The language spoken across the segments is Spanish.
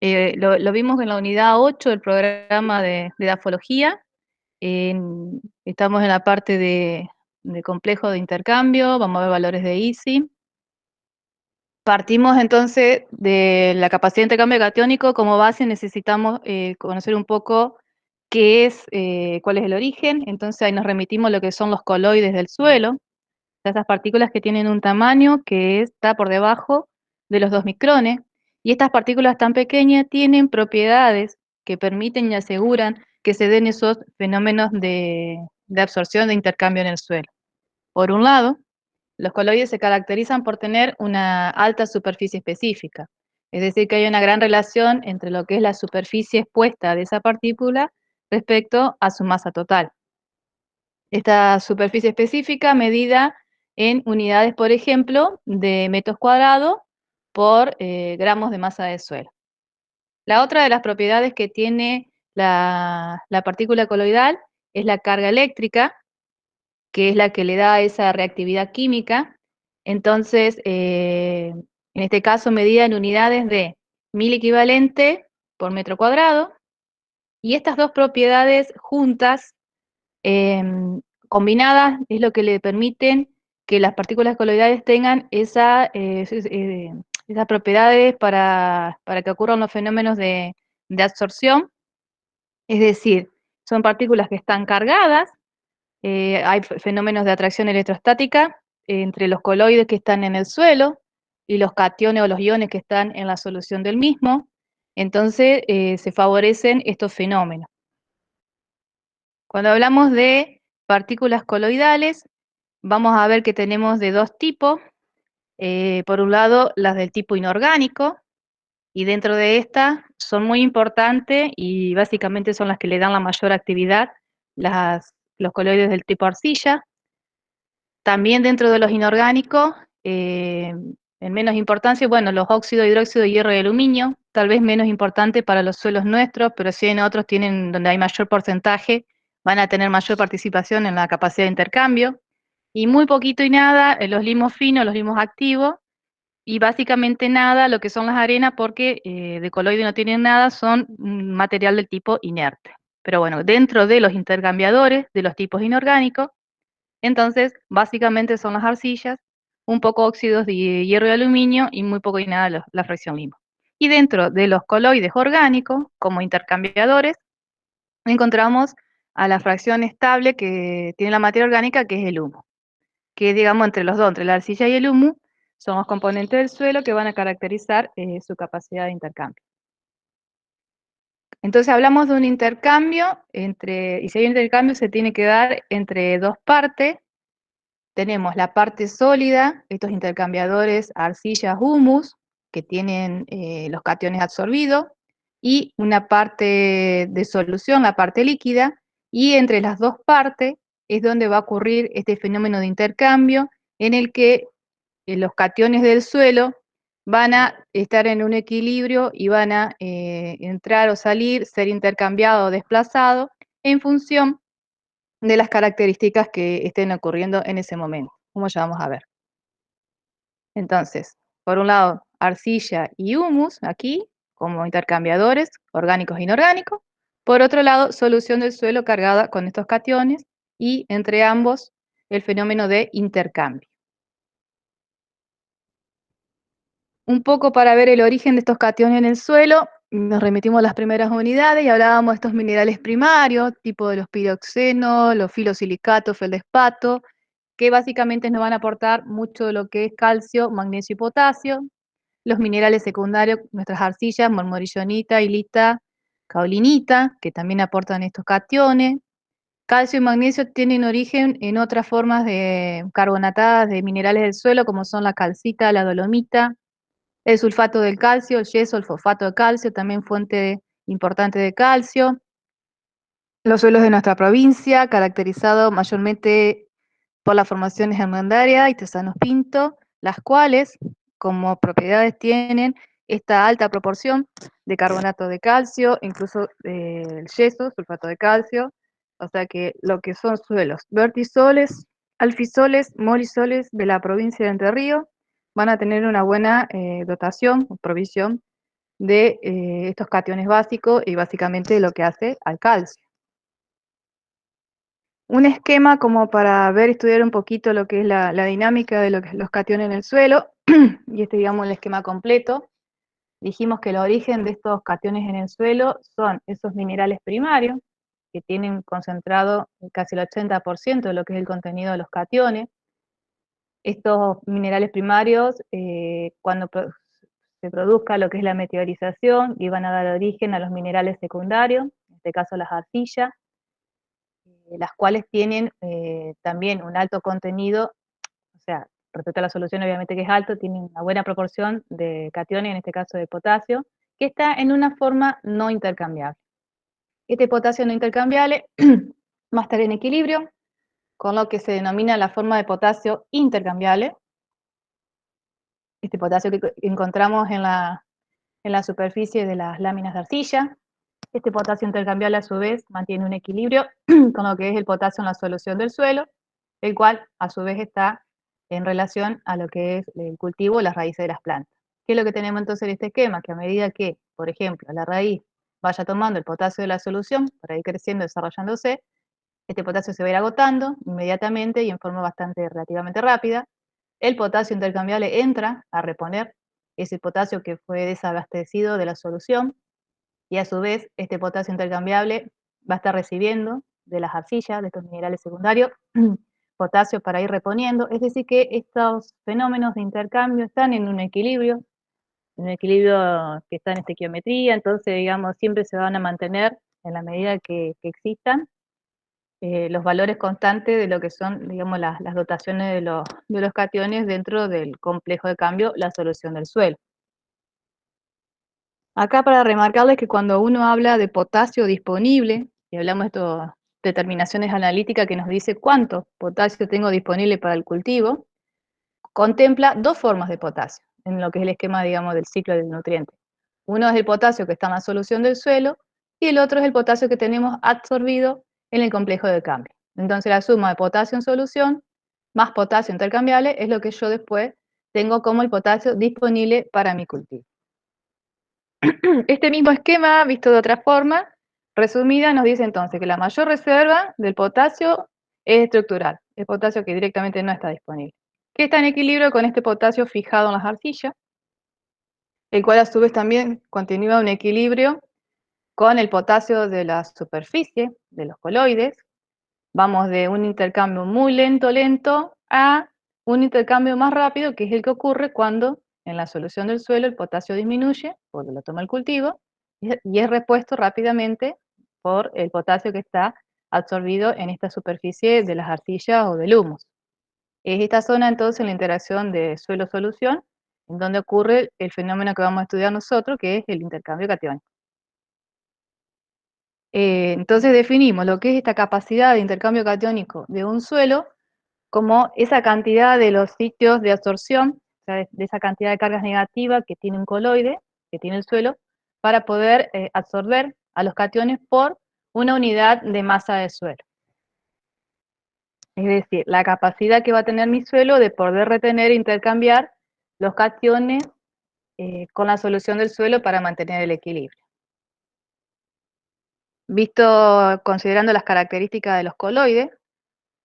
Lo vimos en la unidad 8 del programa de dafología. Estamos en la parte de complejo de intercambio, vamos a ver valores de ISI. Partimos entonces de la capacidad de intercambio catiónico. Como base necesitamos conocer un poco qué es, cuál es el origen. Entonces ahí nos remitimos a lo que son los coloides del suelo, esas partículas que tienen un tamaño que está por debajo de los 2 micrones, y estas partículas tan pequeñas tienen propiedades que permiten y aseguran que se den esos fenómenos de absorción, de intercambio en el suelo. Por un lado, los coloides se caracterizan por tener una alta superficie específica, es decir, que hay una gran relación entre lo que es la superficie expuesta de esa partícula respecto a su masa total. Esta superficie específica medida en unidades, por ejemplo, de metros cuadrados por gramos de masa de suelo. La otra de las propiedades que tiene la partícula coloidal es la carga eléctrica, que es la que le da esa reactividad química. Entonces, en este caso medida en unidades de 1000 equivalente por metro cuadrado, y estas dos propiedades juntas, combinadas, es lo que le permiten que las partículas coloidales tengan esas propiedades para que ocurran los fenómenos de absorción. Es decir, son partículas que están cargadas. Hay fenómenos de atracción electrostática entre los coloides que están en el suelo y los cationes o los iones que están en la solución del mismo. Entonces se favorecen estos fenómenos. Cuando hablamos de partículas coloidales, vamos a ver que tenemos de dos tipos. Por un lado, las del tipo inorgánico, y dentro de estas son muy importantes y básicamente son las que le dan la mayor actividad, los coloides del tipo arcilla. También dentro de los inorgánicos, en menos importancia, bueno, los óxidos, hidróxido, hierro y aluminio, tal vez menos importante para los suelos nuestros, pero sí en otros tienen, donde hay mayor porcentaje, van a tener mayor participación en la capacidad de intercambio. Y muy poquito y nada los limos finos, los limos activos, y básicamente nada lo que son las arenas, porque de coloide no tienen nada, son material del tipo inerte. Pero bueno, dentro de los intercambiadores de los tipos inorgánicos, entonces básicamente son las arcillas, un poco óxidos de hierro y aluminio y muy poco y nada la fracción limo. Y dentro de los coloides orgánicos, como intercambiadores, encontramos a la fracción estable que tiene la materia orgánica, que es el humo, que digamos entre los dos, entre la arcilla y el humo, son los componentes del suelo que van a caracterizar su capacidad de intercambio. Entonces hablamos de un intercambio y si hay un intercambio se tiene que dar entre dos partes. Tenemos la parte sólida, estos intercambiadores arcillas-humus, que tienen los cationes absorbidos, y una parte de solución, la parte líquida, y entre las dos partes es donde va a ocurrir este fenómeno de intercambio, en el que los cationes del suelo van a estar en un equilibrio y van a entrar o salir, ser intercambiados o desplazados en función de las características que estén ocurriendo en ese momento, como ya vamos a ver. Entonces, por un lado, arcilla y humus aquí, como intercambiadores orgánicos e inorgánicos. Por otro lado, solución del suelo cargada con estos cationes, y entre ambos el fenómeno de intercambio. Un poco para ver el origen de estos cationes en el suelo, nos remitimos a las primeras unidades y hablábamos de estos minerales primarios, tipo de los piroxenos, los filosilicatos, feldespato, que básicamente nos van a aportar mucho de lo que es calcio, magnesio y potasio. Los minerales secundarios, nuestras arcillas, mormorillonita, hilita, caolinita, que también aportan estos cationes. Calcio y magnesio tienen origen en otras formas de carbonatadas de minerales del suelo, como son la calcita, la dolomita, el sulfato del calcio, el yeso, el fosfato de calcio, también fuente importante de calcio. Los suelos de nuestra provincia, caracterizados mayormente por las formaciones hermandaria y tesanos pinto, las cuales como propiedades tienen esta alta proporción de carbonato de calcio, incluso el yeso, sulfato de calcio, o sea que lo que son suelos vertisoles, alfisoles, molisoles de la provincia de Entre Ríos van a tener una buena dotación o provisión de estos cationes básicos y básicamente lo que hace al calcio. Un esquema como para ver, estudiar un poquito lo que es la dinámica de los cationes en el suelo, y este digamos el esquema completo. Dijimos que el origen de estos cationes en el suelo son esos minerales primarios, que tienen concentrado casi el 80% de lo que es el contenido de los cationes. Estos minerales primarios, cuando se produzca lo que es la meteorización, iban a dar origen a los minerales secundarios, en este caso las arcillas, las cuales tienen también un alto contenido, o sea, respecto a la solución obviamente que es alto, tienen una buena proporción de cationes, en este caso de potasio, que está en una forma no intercambiable. Este potasio no intercambiable va a estar en equilibrio con lo que se denomina la forma de potasio intercambiable. Este potasio que encontramos en la superficie de las láminas de arcilla. Este potasio intercambiable a su vez mantiene un equilibrio con lo que es el potasio en la solución del suelo, el cual a su vez está en relación a lo que es el cultivo, las raíces de las plantas. ¿Qué es lo que tenemos entonces en este esquema? Que a medida que, por ejemplo, la raíz vaya tomando el potasio de la solución para ir creciendo, desarrollándose, este potasio se va a ir agotando inmediatamente y en forma bastante relativamente rápida. El potasio intercambiable entra a reponer ese potasio que fue desabastecido de la solución, y a su vez este potasio intercambiable va a estar recibiendo de las arcillas, de estos minerales secundarios, potasio para ir reponiendo. Es decir, que estos fenómenos de intercambio están en un equilibrio que está en estequiometría, entonces, digamos, siempre se van a mantener en la medida que existan los valores constantes de lo que son, digamos, las dotaciones de los cationes dentro del complejo de cambio, la solución del suelo. Acá para remarcarles que cuando uno habla de potasio disponible, y hablamos de estas determinaciones analíticas que nos dice cuánto potasio tengo disponible para el cultivo, contempla dos formas de potasio, en lo que es el esquema, digamos, del ciclo del nutriente. Uno es el potasio que está en la solución del suelo, y el otro es el potasio que tenemos absorbido en el complejo de cambio. Entonces la suma de potasio en solución más potasio intercambiable es lo que yo después tengo como el potasio disponible para mi cultivo. Este mismo esquema, visto de otra forma, resumida, nos dice entonces que la mayor reserva del potasio es estructural, el potasio que directamente no está disponible, que está en equilibrio con este potasio fijado en las arcillas, el cual a su vez también continúa un equilibrio con el potasio de la superficie, de los coloides. Vamos de un intercambio muy lento a un intercambio más rápido, que es el que ocurre cuando en la solución del suelo el potasio disminuye, porque lo toma el cultivo, y es repuesto rápidamente por el potasio que está absorbido en esta superficie de las arcillas o del humus. Es esta zona entonces la interacción de suelo-solución, en donde ocurre el fenómeno que vamos a estudiar nosotros, que es el intercambio catiónico. Entonces definimos lo que es esta capacidad de intercambio catiónico de un suelo como esa cantidad de los sitios de absorción, o sea, de esa cantidad de cargas negativas que tiene un coloide, que tiene el suelo, para poder absorber a los cationes por una unidad de masa de suelo. Es decir, la capacidad que va a tener mi suelo de poder retener e intercambiar los cationes con la solución del suelo para mantener el equilibrio. Visto considerando las características de los coloides,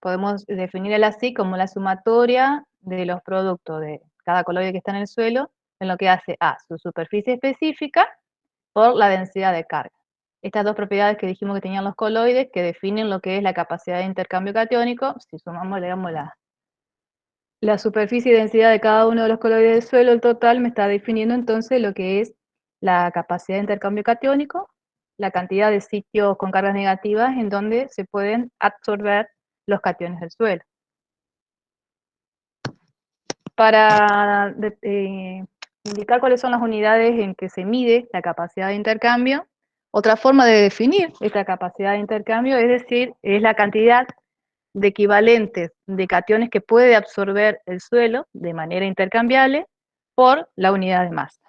podemos definirla así como la sumatoria de los productos de cada coloide que está en el suelo en lo que hace a su superficie específica por la densidad de carga. Estas dos propiedades que dijimos que tenían los coloides que definen lo que es la capacidad de intercambio catiónico, si sumamos, digamos, la superficie y densidad de cada uno de los coloides del suelo, el total me está definiendo entonces lo que es la capacidad de intercambio catiónico, la cantidad de sitios con cargas negativas en donde se pueden absorber los cationes del suelo. Para indicar cuáles son las unidades en que se mide la capacidad de intercambio, otra forma de definir esta capacidad de intercambio es decir, es la cantidad de equivalentes de cationes que puede absorber el suelo de manera intercambiable por la unidad de masa.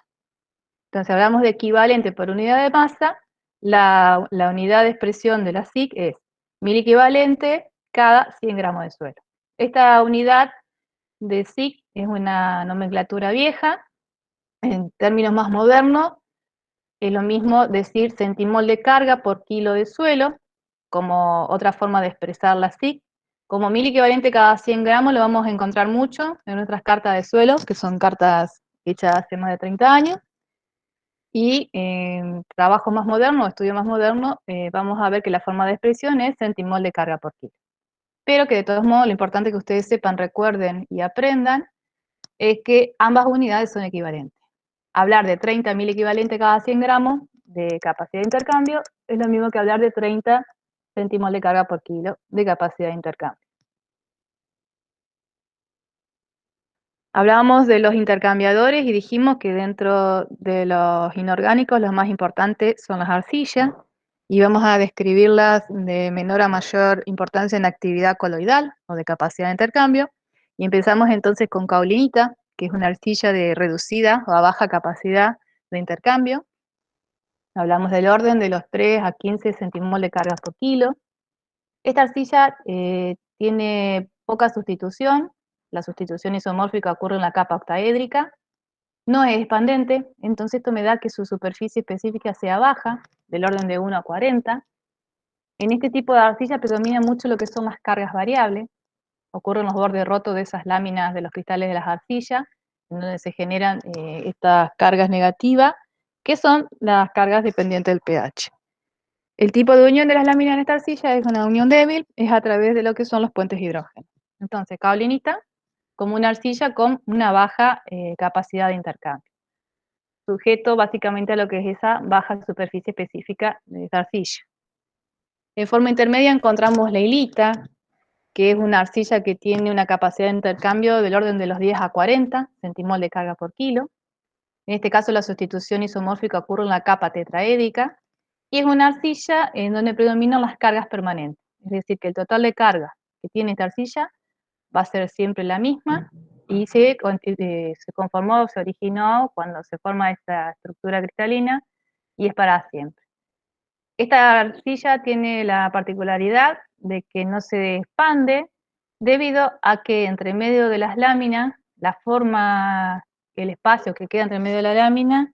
Entonces hablamos de equivalente por unidad de masa, la unidad de expresión de la SIC es 1000 equivalente cada 100 gramos de suelo. Esta unidad de SIC es una nomenclatura vieja. En términos más modernos, Es lo mismo decir centimol de carga por kilo de suelo, como otra forma de expresar la SIC. Como mil equivalente cada 100 gramos lo vamos a encontrar mucho en nuestras cartas de suelo, que son cartas hechas hace más de 30 años. Y en trabajo más moderno, estudio más moderno, vamos a ver que la forma de expresión es centimol de carga por kilo. Pero que de todos modos lo importante que ustedes sepan, recuerden y aprendan es que ambas unidades son equivalentes. Hablar de 30.000 equivalente cada 100 gramos de capacidad de intercambio es lo mismo que hablar de 30 céntimos de carga por kilo de capacidad de intercambio. Hablábamos de los intercambiadores y dijimos que dentro de los inorgánicos los más importantes son las arcillas y vamos a describirlas de menor a mayor importancia en actividad coloidal o de capacidad de intercambio. Y empezamos entonces con caulinita, que es una arcilla de reducida o a baja capacidad de intercambio. Hablamos del orden de los 3 a 15 centimol de cargas por kilo. Esta arcilla tiene poca sustitución. La sustitución isomórfica ocurre en la capa octaédrica. No es expandente, entonces esto me da que su superficie específica sea baja, del orden de 1 a 40. En este tipo de arcilla predomina mucho lo que son las cargas variables. Ocurren los bordes rotos de esas láminas de los cristales de las arcillas, en donde se generan estas cargas negativas, que son las cargas dependientes del pH. El tipo de unión de las láminas en esta arcilla es una unión débil, es a través de lo que son los puentes hidrógenos. Entonces, kaolinita como una arcilla con una baja capacidad de intercambio, sujeto básicamente a lo que es esa baja superficie específica de esta arcilla. En forma intermedia encontramos la hilita, que es una arcilla que tiene una capacidad de intercambio del orden de los 10 a 40 centimol de carga por kilo. En este caso la sustitución isomórfica ocurre en la capa tetraédrica, y es una arcilla en donde predominan las cargas permanentes. Es decir, que el total de carga que tiene esta arcilla va a ser siempre la misma y se conformó, se originó cuando se forma esta estructura cristalina y es para siempre. Esta arcilla tiene la particularidad de que no se expande debido a que entre medio de las láminas, la forma, el espacio que queda entre medio de la lámina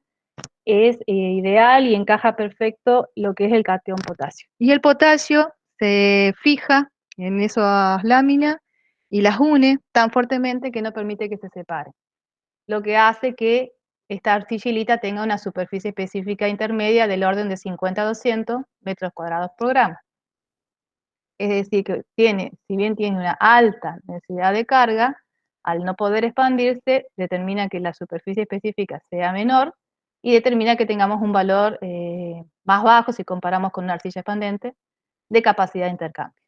es ideal y encaja perfecto lo que es el cation potasio. Y el potasio se fija en esas láminas y las une tan fuertemente que no permite que se separen, lo que hace que esta arcillita tenga una superficie específica intermedia del orden de 50 a 200 metros cuadrados por gramo. Es decir, que tiene, si bien tiene una alta densidad de carga, al no poder expandirse, determina que la superficie específica sea menor y determina que tengamos un valor más bajo si comparamos con una arcilla expandente de capacidad de intercambio.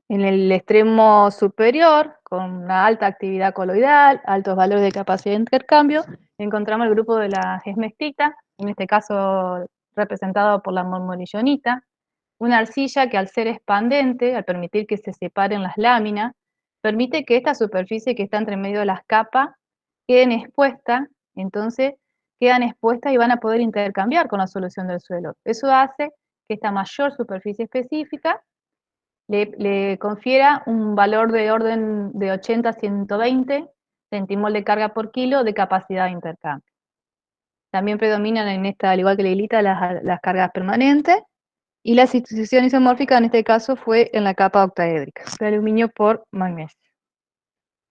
En el extremo superior, con una alta actividad coloidal, altos valores de capacidad de intercambio, encontramos el grupo de la esmectita, en este caso representado por la mormonillonita, una arcilla que al ser expandente, al permitir que se separen las láminas, permite que esta superficie que está entre medio de las capas queden expuestas, entonces quedan expuestas y van a poder intercambiar con la solución del suelo. Eso hace que esta mayor superficie específica le confiera un valor de orden de 80 a 120 centimol de carga por kilo de capacidad de intercambio. También predominan en esta, al igual que la hilita, las cargas permanentes, y la sustitución isomórfica en este caso fue en la capa octaédrica, de aluminio por magnesio.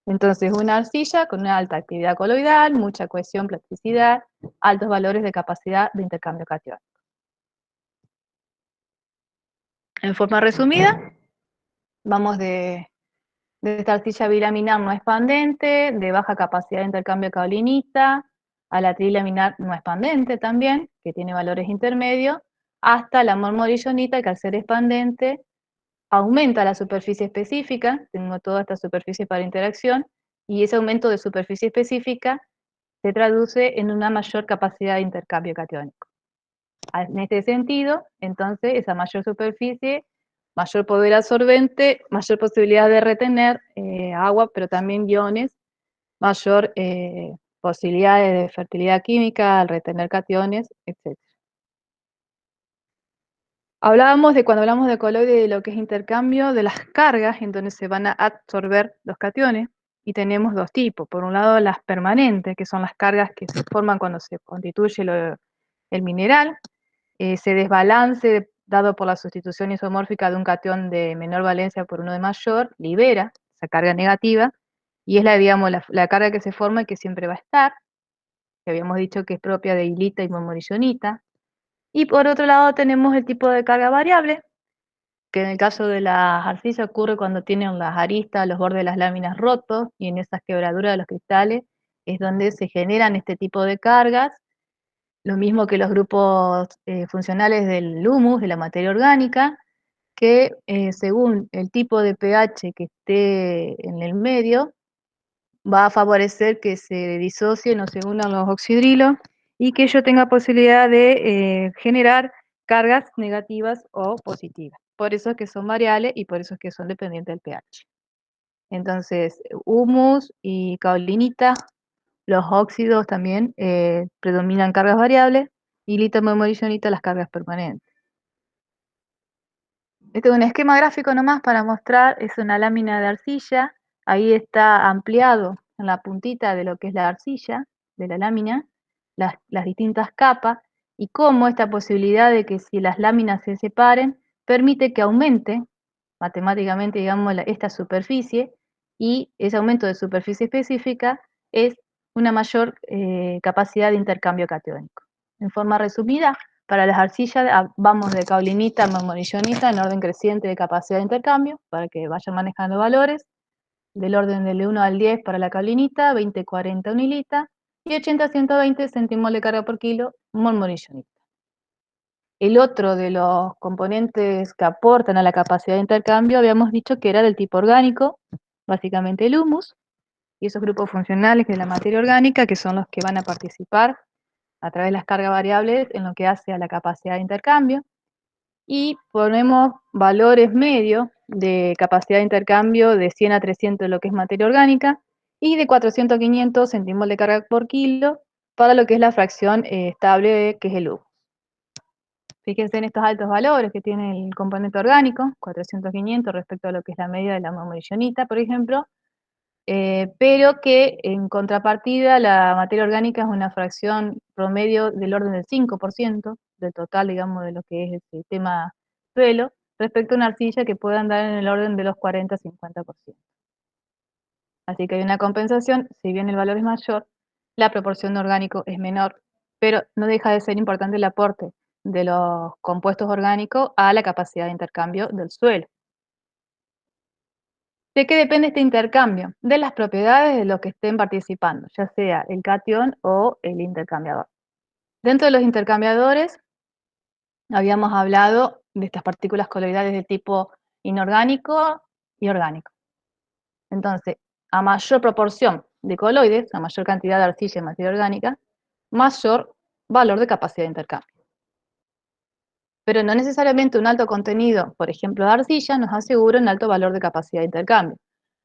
Entonces, una arcilla con una alta actividad coloidal, mucha cohesión, plasticidad, altos valores de capacidad de intercambio catiónico. En forma resumida, vamos de esta arcilla bilaminar no expandente, de baja capacidad de intercambio caulinita, a la trilaminar no expandente también, que tiene valores intermedios, hasta la mormorillonita, que al ser expandente aumenta la superficie específica, tengo toda esta superficie para interacción, y ese aumento de superficie específica se traduce en una mayor capacidad de intercambio catiónico. En este sentido, entonces, esa mayor superficie, mayor poder absorbente, mayor posibilidad de retener agua, pero también iones, mayor posibilidades de fertilidad química al retener cationes, etc. Hablábamos de, cuando hablamos de coloide, de lo que es intercambio, de las cargas en donde se van a absorber los cationes. y tenemos dos tipos. Por un lado, las permanentes, que son las cargas que se forman cuando se constituye el mineral. Ese desbalance dado por la sustitución isomórfica de un catión de menor valencia por uno de mayor, libera esa carga negativa, y es digamos, la carga que se forma y que siempre va a estar, que habíamos dicho que es propia de ilita y mormonillonita. Y por otro lado tenemos el tipo de carga variable, que en el caso de las arcillas ocurre cuando tienen las aristas, los bordes de las láminas rotos, y en esas quebraduras de los cristales es donde se generan este tipo de cargas, lo mismo que los grupos funcionales del humus, de la materia orgánica, que según el tipo de pH que esté en el medio, va a favorecer que se disocien o se unan los oxidrilos y que yo tenga posibilidad de generar cargas negativas o positivas. Por eso es que son variables y por eso es que son dependientes del pH. Entonces, humus y caolinita, los óxidos también predominan cargas variables, y lita mormonillonita las cargas permanentes. Este es un esquema gráfico nomás para mostrar, es una lámina de arcilla, ahí está ampliado en la puntita de lo que es la arcilla, de la lámina, las distintas capas, y cómo esta posibilidad de que si las láminas se separen, permite que aumente matemáticamente, digamos, esta superficie, y ese aumento de superficie específica es una mayor capacidad de intercambio catiónico. En forma resumida, para las arcillas vamos de caulinita a marmonillonita en orden creciente de capacidad de intercambio, para que vayan manejando valores, del orden del 1 al 10 para la caulinita, 20-40 unilita, y 80-120 centimol de carga por kilo marmonillonita. El otro de los componentes que aportan a la capacidad de intercambio habíamos dicho que era del tipo orgánico, básicamente el humus, y esos grupos funcionales de la materia orgánica, que son los que van a participar a través de las cargas variables en lo que hace a la capacidad de intercambio. Y ponemos valores medios de capacidad de intercambio de 100 a 300 lo que es materia orgánica, y de 400 a 500 centimol de carga por kilo para lo que es la fracción estable, que es el humus. Fíjense en estos altos valores que tiene el componente orgánico, 400-500 respecto a lo que es la media de la marmonillonita, por ejemplo, pero que en contrapartida la materia orgánica es una fracción promedio del orden del 5% del total, digamos, de lo que es el sistema suelo, respecto a una arcilla que puede andar en el orden de los 40-50%. Así que hay una compensación, si bien el valor es mayor, la proporción de orgánico es menor, pero no deja de ser importante el aporte de los compuestos orgánicos a la capacidad de intercambio del suelo. ¿De qué depende este intercambio? De las propiedades de los que estén participando, ya sea el catión o el intercambiador. Dentro de los intercambiadores, habíamos hablado de estas partículas coloidales de tipo inorgánico y orgánico. Entonces, a mayor proporción de coloides, a mayor cantidad de arcilla y materia orgánica, mayor valor de capacidad de intercambio. Pero no necesariamente un alto contenido, por ejemplo, de arcilla, nos asegura un alto valor de capacidad de intercambio,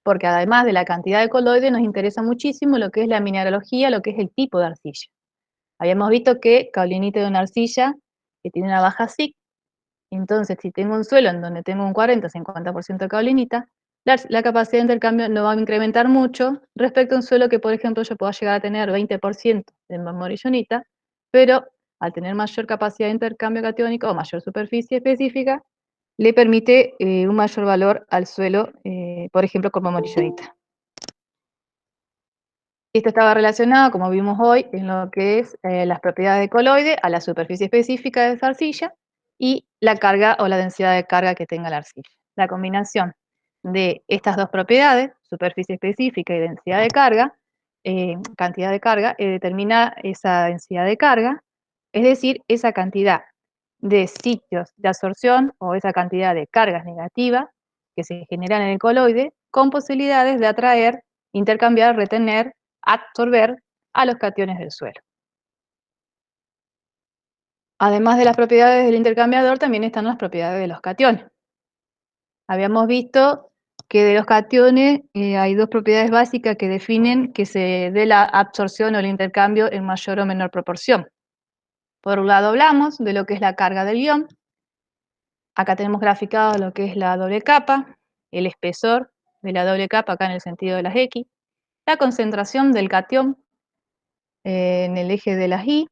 porque además de la cantidad de coloides, nos interesa muchísimo lo que es la mineralogía, lo que es el tipo de arcilla. Habíamos visto que caulinita de una arcilla que tiene una baja SIC, entonces si tengo un suelo en donde tengo un 40-50% de caulinita, la capacidad de intercambio no va a incrementar mucho respecto a un suelo que, por ejemplo, yo pueda llegar a tener 20% de marmonillonita, pero al tener mayor capacidad de intercambio catiónico o mayor superficie específica, le permite un mayor valor al suelo, por ejemplo, con marmonillonita. Esto estaba relacionado, como vimos hoy, en lo que es las propiedades de coloide a la superficie específica de esa arcilla y la carga o la densidad de carga que tenga la arcilla. La combinación de estas dos propiedades, superficie específica y densidad de carga, cantidad de carga, determina esa densidad de carga, es decir, esa cantidad de sitios de absorción o esa cantidad de cargas negativas que se generan en el coloide, con posibilidades de atraer, intercambiar, retener, absorber a los cationes del suelo. Además de las propiedades del intercambiador, también están las propiedades de los cationes. Habíamos visto que de los cationes hay dos propiedades básicas que definen que se dé la absorción o el intercambio en mayor o menor proporción. Por un lado hablamos de lo que es la carga del ion. Acá tenemos graficado lo que es la doble capa, el espesor de la doble capa acá en el sentido de las X, la concentración del catión en el eje de las I,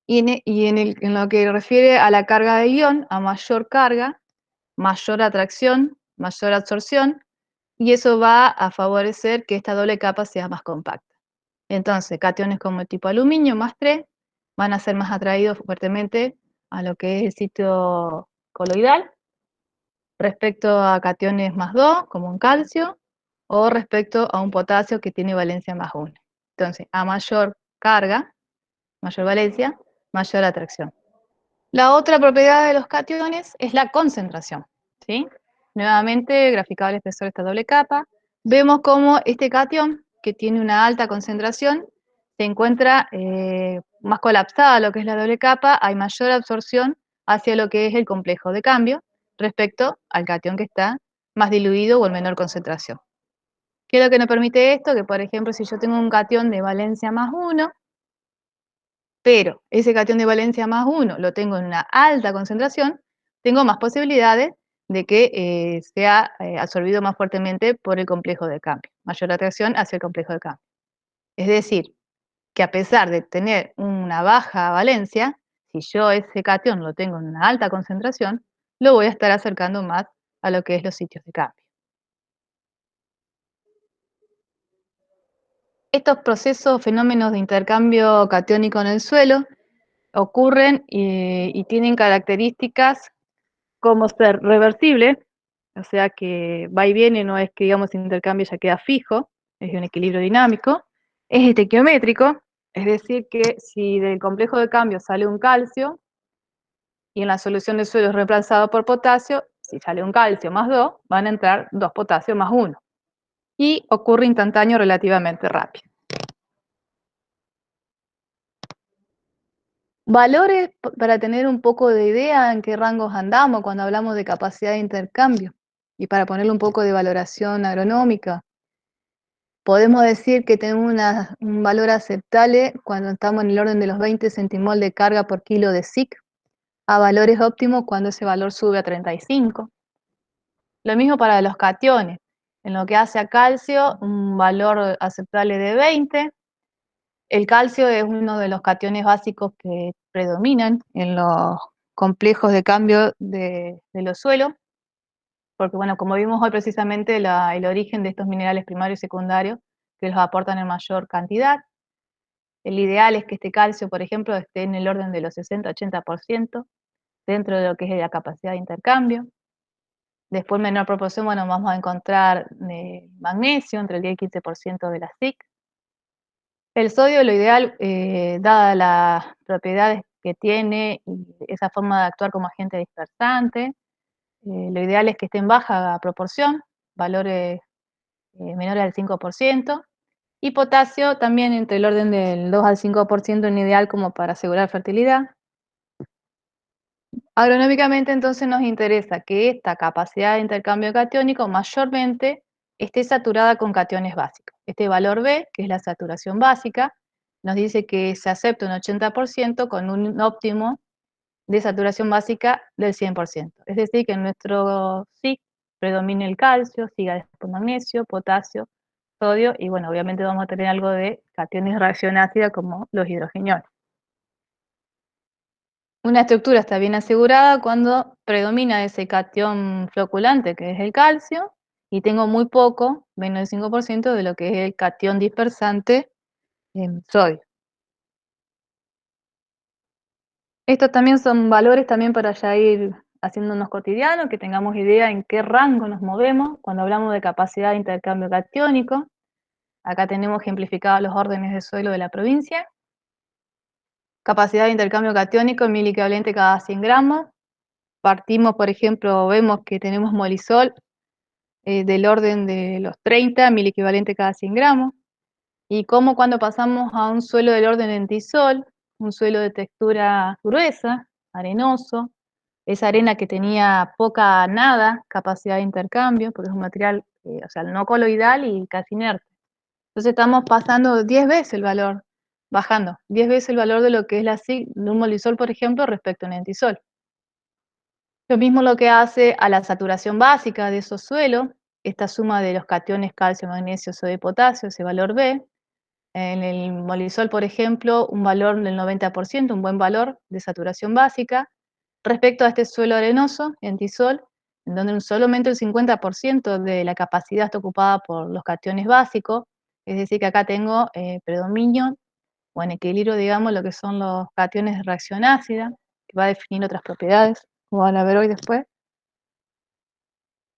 en lo que refiere a la carga del ion, a mayor carga, mayor atracción, mayor absorción, y eso va a favorecer que esta doble capa sea más compacta. Entonces, cationes como el tipo aluminio más 3 van a ser más atraídos fuertemente a lo que es el sitio coloidal respecto a cationes más 2, como un calcio, o respecto a un potasio que tiene valencia más 1. Entonces, a mayor carga, mayor valencia, mayor atracción. La otra propiedad de los cationes es la concentración, ¿sí? Nuevamente, graficado el espesor de esta doble capa, vemos cómo este catión, que tiene una alta concentración, se encuentra más colapsada lo que es la doble capa, hay mayor absorción hacia lo que es el complejo de cambio respecto al catión que está más diluido o en menor concentración. ¿Qué es lo que nos permite esto? Que, por ejemplo, si yo tengo un catión de valencia más 1, pero ese catión de valencia más 1 lo tengo en una alta concentración, tengo más posibilidades de que sea absorbido más fuertemente por el complejo de cambio, mayor atracción hacia el complejo de cambio. Es decir, que a pesar de tener una baja valencia, si yo ese catión lo tengo en una alta concentración, lo voy a estar acercando más a lo que es los sitios de cambio. Estos procesos, fenómenos de intercambio catiónico en el suelo, ocurren y tienen características como ser reversible, o sea que va y viene, no es que digamos el intercambio ya queda fijo, es un equilibrio dinámico, es estequiométrico, es decir que si del complejo de cambio sale un calcio y en la solución del suelo es reemplazado por potasio, si sale un calcio más 2, van a entrar 2 potasio más 1. Y ocurre instantáneo relativamente rápido. Valores para tener un poco de idea en qué rangos andamos cuando hablamos de capacidad de intercambio y para ponerle un poco de valoración agronómica. Podemos decir que tenemos un valor aceptable cuando estamos en el orden de los 20 centimol de carga por kilo de SiC, a valores óptimos cuando ese valor sube a 35. Lo mismo para los cationes. En lo que hace a calcio, un valor aceptable de 20. El calcio es uno de los cationes básicos que predominan en los complejos de cambio de los suelos, porque bueno, como vimos hoy precisamente el origen de estos minerales primarios y secundarios que los aportan en mayor cantidad. El ideal es que este calcio, por ejemplo, esté en el orden de los 60-80% dentro de lo que es la capacidad de intercambio. Después, en menor proporción, bueno, vamos a encontrar magnesio entre el 10 y 15% de la SiC. El sodio, lo ideal, dadas las propiedades que tiene y esa forma de actuar como agente dispersante, lo ideal es que esté en baja proporción, valores menores al 5%, y potasio también entre el orden del 2 al 5% en ideal como para asegurar fertilidad. Agronómicamente entonces nos interesa que esta capacidad de intercambio catiónico mayormente esté saturada con cationes básicos. Este valor B, que es la saturación básica, nos dice que se acepta un 80% con un óptimo de saturación básica del 100%. Es decir, que en nuestro SiC predomine el calcio, siga después magnesio, potasio, sodio, y bueno, obviamente vamos a tener algo de cationes de reacción ácida como los hidrogeniones. Una estructura está bien asegurada cuando predomina ese catión floculante, que es el calcio, y tengo muy poco, menos del 5%, de lo que es el catión dispersante en sodio. Estos también son valores también para ya ir haciéndonos cotidianos, que tengamos idea en qué rango nos movemos cuando hablamos de capacidad de intercambio catiónico. Acá tenemos ejemplificados los órdenes de suelo de la provincia. Capacidad de intercambio catiónico en mil equivalente cada 100 gramos. Partimos, por ejemplo, vemos que tenemos molisol del orden de los 30 mil equivalente cada 100 gramos. Y como cuando pasamos a un suelo del orden de entisol, un suelo de textura gruesa, arenoso, esa arena que tenía poca nada capacidad de intercambio, porque es un material, o sea, no coloidal y casi inerte. Entonces estamos pasando 10 veces el valor, bajando 10 veces el valor de lo que es la SiC de un molisol, por ejemplo, respecto a un entisol. Lo mismo lo que hace a la saturación básica de esos suelos, esta suma de los cationes calcio, magnesio, sodio y potasio, ese valor B. En el molisol, por ejemplo, un valor del 90%, un buen valor de saturación básica, respecto a este suelo arenoso, en tisol, en donde solamente el 50% de la capacidad está ocupada por los cationes básicos, es decir, que acá tengo predominio o en equilibrio, digamos, lo que son los cationes de reacción ácida, que va a definir otras propiedades, como van a ver hoy después.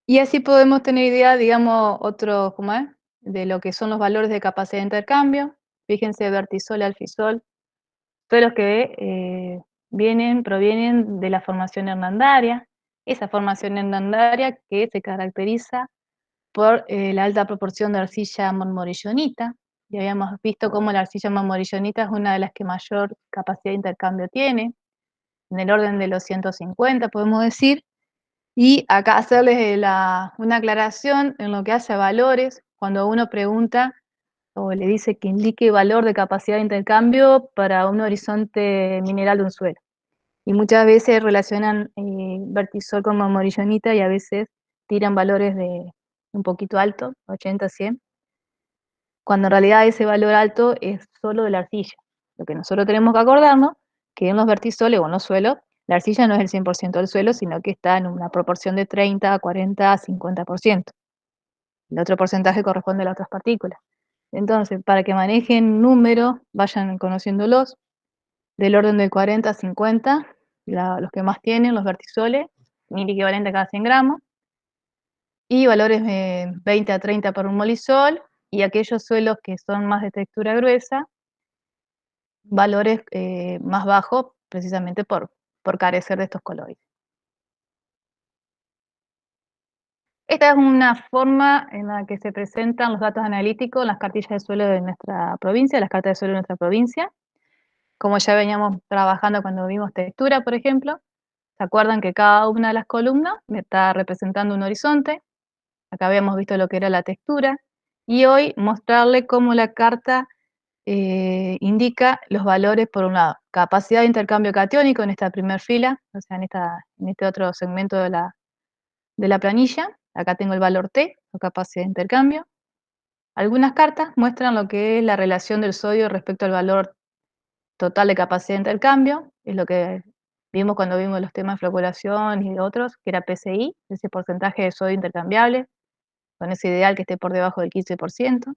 Y así podemos tener idea, digamos, otro, ¿cómo es? De lo que son los valores de capacidad de intercambio. Fíjense, vertisol, alfisol, suelos que provienen de la formación hernandaria. Esa formación hernandaria que se caracteriza por la alta proporción de arcilla marmorillonita. Y habíamos visto cómo la arcilla marmorillonita es una de las que mayor capacidad de intercambio tiene, en el orden de los 150, podemos decir. Y acá hacerles una aclaración en lo que hace a valores, cuando uno pregunta o le dice que indique valor de capacidad de intercambio para un horizonte mineral de un suelo. Y muchas veces relacionan vertisol con marmorillonita y a veces tiran valores de un poquito alto, 80, 100, cuando en realidad ese valor alto es solo de la arcilla. Lo que nosotros tenemos que acordarnos, que en los vertisoles o en los suelos, la arcilla no es el 100% del suelo, sino que está en una proporción de 30, 40, 50%. El otro porcentaje corresponde a las otras partículas. Entonces, para que manejen números, vayan conociéndolos, del orden del 40 a 50, los que más tienen, los vertisoles, 1000 equivalente a cada 100 gramos, y valores de 20 a 30 por un molisol, y aquellos suelos que son más de textura gruesa, valores más bajos, precisamente por carecer de estos coloides. Esta es una forma en la que se presentan los datos analíticos en las cartillas de suelo de nuestra provincia, las cartas de suelo de nuestra provincia. Como ya veníamos trabajando cuando vimos textura, por ejemplo, ¿se acuerdan que cada una de las columnas me está representando un horizonte? Acá habíamos visto lo que era la textura. Y hoy mostrarle cómo la carta indica los valores, por un lado, capacidad de intercambio catiónico en esta primera fila, o sea, en este otro segmento de la planilla. Acá tengo el valor T, o capacidad de intercambio. Algunas cartas muestran lo que es la relación del sodio respecto al valor total de capacidad de intercambio, es lo que vimos cuando vimos los temas de floculación y otros, que era PCI, ese porcentaje de sodio intercambiable, con ese ideal que esté por debajo del 15%.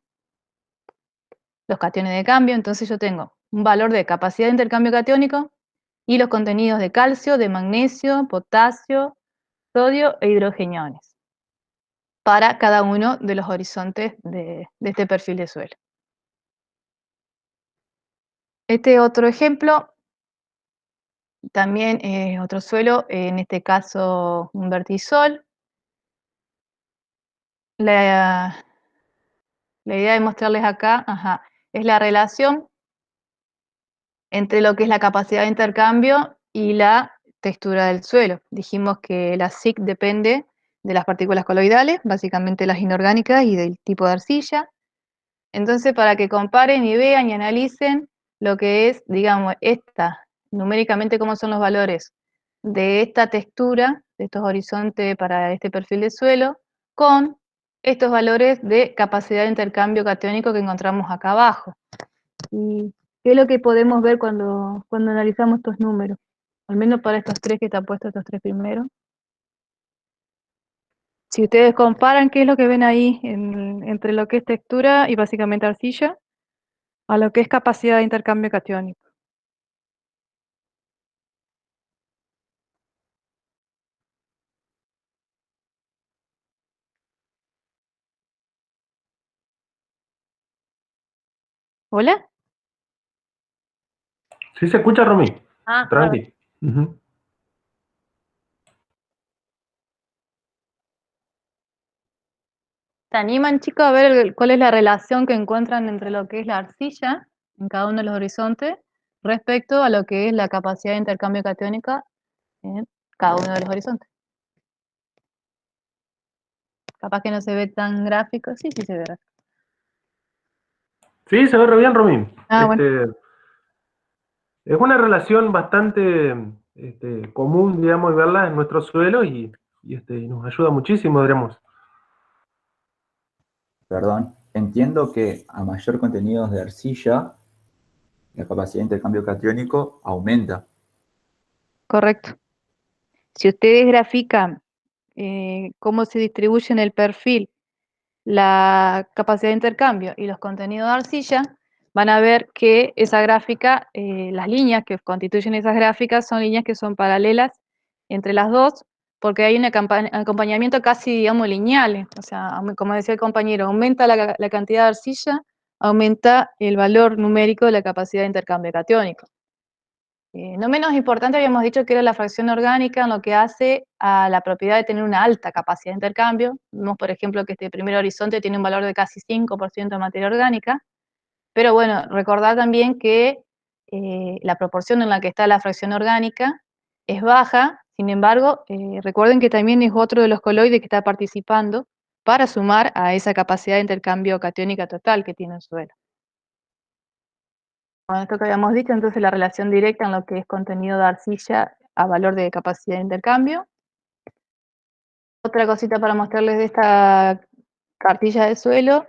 Los cationes de cambio, entonces yo tengo un valor de capacidad de intercambio catiónico y los contenidos de calcio, de magnesio, potasio, sodio e hidrogeniones para cada uno de los horizontes de este perfil de suelo. Este otro ejemplo, también otro suelo, en este caso un vertisol. La idea de mostrarles acá es la relación entre lo que es la capacidad de intercambio y la textura del suelo. Dijimos que la SIC depende de las partículas coloidales, básicamente las inorgánicas y del tipo de arcilla. Entonces, para que comparen y vean y analicen lo que es, digamos, numéricamente cómo son los valores de esta textura, de estos horizontes para este perfil de suelo, con estos valores de capacidad de intercambio catiónico que encontramos acá abajo. ¿Y qué es lo que podemos ver cuando analizamos estos números? Al menos para estos tres que están puestos, estos tres primeros. Si ustedes comparan qué es lo que ven ahí entre lo que es textura y básicamente arcilla, a lo que es capacidad de intercambio catiónico. ¿Hola? Sí se escucha, Romy. Tranqui. ¿Se animan, chicos, a ver cuál es la relación que encuentran entre lo que es la arcilla en cada uno de los horizontes respecto a lo que es la capacidad de intercambio catiónica en cada uno de los horizontes? Capaz que no se ve tan gráfico. Sí, sí se ve gráfico. Sí, se ve re bien, Romy. Bueno. Es una relación bastante común, digamos, verla en nuestro suelo y nos ayuda muchísimo, digamos. Perdón, entiendo que a mayor contenido de arcilla, la capacidad de intercambio catiónico aumenta. Correcto. Si ustedes grafican cómo se distribuye en el perfil la capacidad de intercambio y los contenidos de arcilla, van a ver que esa gráfica, las líneas que constituyen esas gráficas son líneas que son paralelas entre las dos, porque hay un acompañamiento casi, digamos, lineal. O sea, como decía el compañero, aumenta la cantidad de arcilla, aumenta el valor numérico de la capacidad de intercambio catiónico. No menos importante, habíamos dicho que era la fracción orgánica en lo que hace a la propiedad de tener una alta capacidad de intercambio. Vemos, por ejemplo, que este primer horizonte tiene un valor de casi 5% de materia orgánica, pero bueno, recordar también que la proporción en la que está la fracción orgánica es baja. Sin embargo, recuerden que también es otro de los coloides que está participando para sumar a esa capacidad de intercambio catiónica total que tiene el suelo. Con esto que habíamos dicho, entonces la relación directa en lo que es contenido de arcilla a valor de capacidad de intercambio. Otra cosita para mostrarles de esta cartilla de suelo,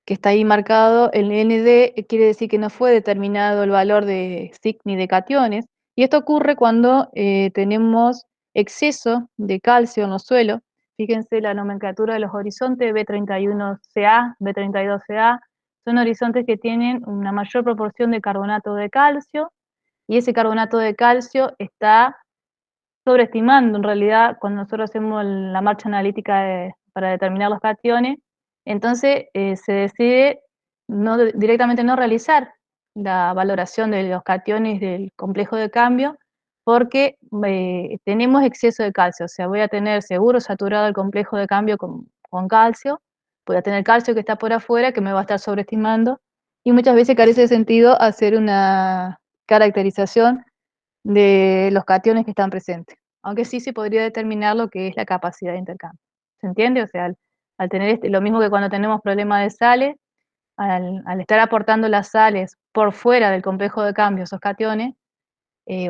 que está ahí marcado, el ND quiere decir que no fue determinado el valor de SIC ni de cationes, y esto ocurre cuando tenemos exceso de calcio en los suelos. Fíjense la nomenclatura de los horizontes, B31CA, B32CA, son horizontes que tienen una mayor proporción de carbonato de calcio, y ese carbonato de calcio está sobreestimando en realidad cuando nosotros hacemos la marcha analítica para determinar los cationes. Entonces se decide directamente no realizar la valoración de los cationes del complejo de cambio, porque tenemos exceso de calcio. O sea, voy a tener seguro saturado el complejo de cambio con calcio, voy a tener calcio que está por afuera, que me va a estar sobreestimando, y muchas veces carece de sentido hacer una caracterización de los cationes que están presentes, aunque sí se podría determinar lo que es la capacidad de intercambio. ¿Se entiende? O sea, al tener lo mismo que cuando tenemos problemas de sales, al estar aportando las sales por fuera del complejo de cambio, esos cationes,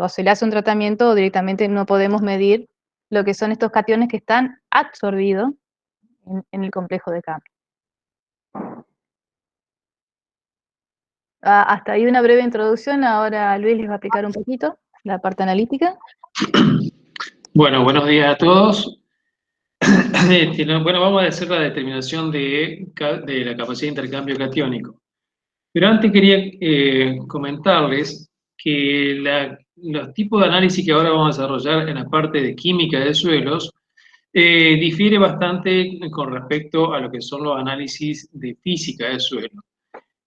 o se le hace un tratamiento o directamente no podemos medir lo que son estos cationes que están absorbidos en el complejo de cambio. Hasta ahí una breve introducción, ahora Luis les va a explicar un poquito la parte analítica. Bueno, buenos días a todos. Bueno, vamos a hacer la determinación de la capacidad de intercambio catiónico. Pero antes quería comentarles que los tipos de análisis que ahora vamos a desarrollar en la parte de química de suelos difiere bastante con respecto a lo que son los análisis de física de suelo.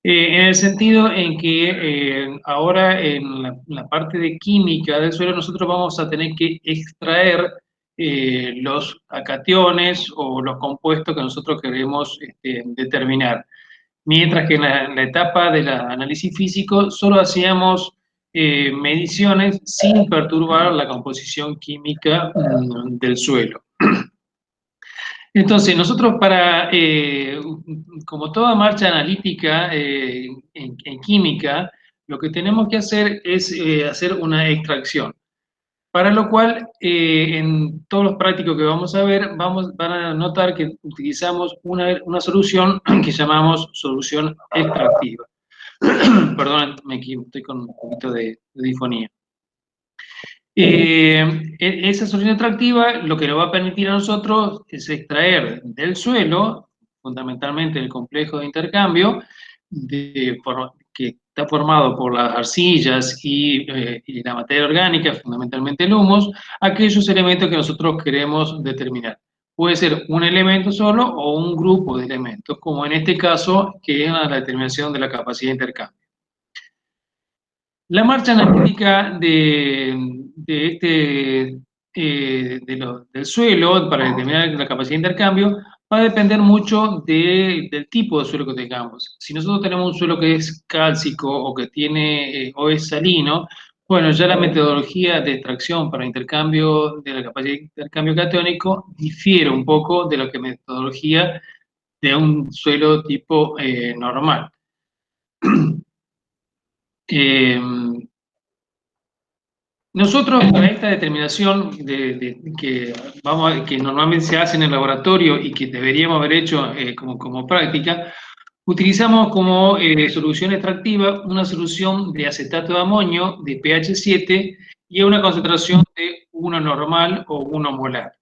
En el sentido en que ahora en la parte de química del suelo nosotros vamos a tener que extraer los cationes o los compuestos que nosotros queremos determinar. Mientras que en la etapa del análisis físico solo hacíamos mediciones sin perturbar la composición química del suelo. Entonces, nosotros como toda marcha analítica en química, lo que tenemos que hacer es hacer una extracción. Para lo cual, en todos los prácticos que vamos a ver, van a notar que utilizamos una solución que llamamos solución extractiva. Perdón, estoy con un poquito de difonía. Esa solución extractiva lo que nos va a permitir a nosotros es extraer del suelo, fundamentalmente el complejo de intercambio, que está formado por las arcillas y la materia orgánica, fundamentalmente el humus, aquellos elementos que nosotros queremos determinar. Puede ser un elemento solo o un grupo de elementos, como en este caso, que es la determinación de la capacidad de intercambio. La marcha analítica del suelo para determinar la capacidad de intercambio va a depender mucho del tipo de suelo que tengamos. Si nosotros tenemos un suelo que es cálcico o que tiene o es salino, bueno, ya la metodología de extracción para intercambio de la capacidad de intercambio catiónico difiere un poco de la metodología de un suelo tipo normal. Nosotros, para esta determinación que normalmente se hace en el laboratorio y que deberíamos haber hecho como práctica, utilizamos como solución extractiva una solución de acetato de amonio de pH 7 y a una concentración de 1 normal o 1 molar.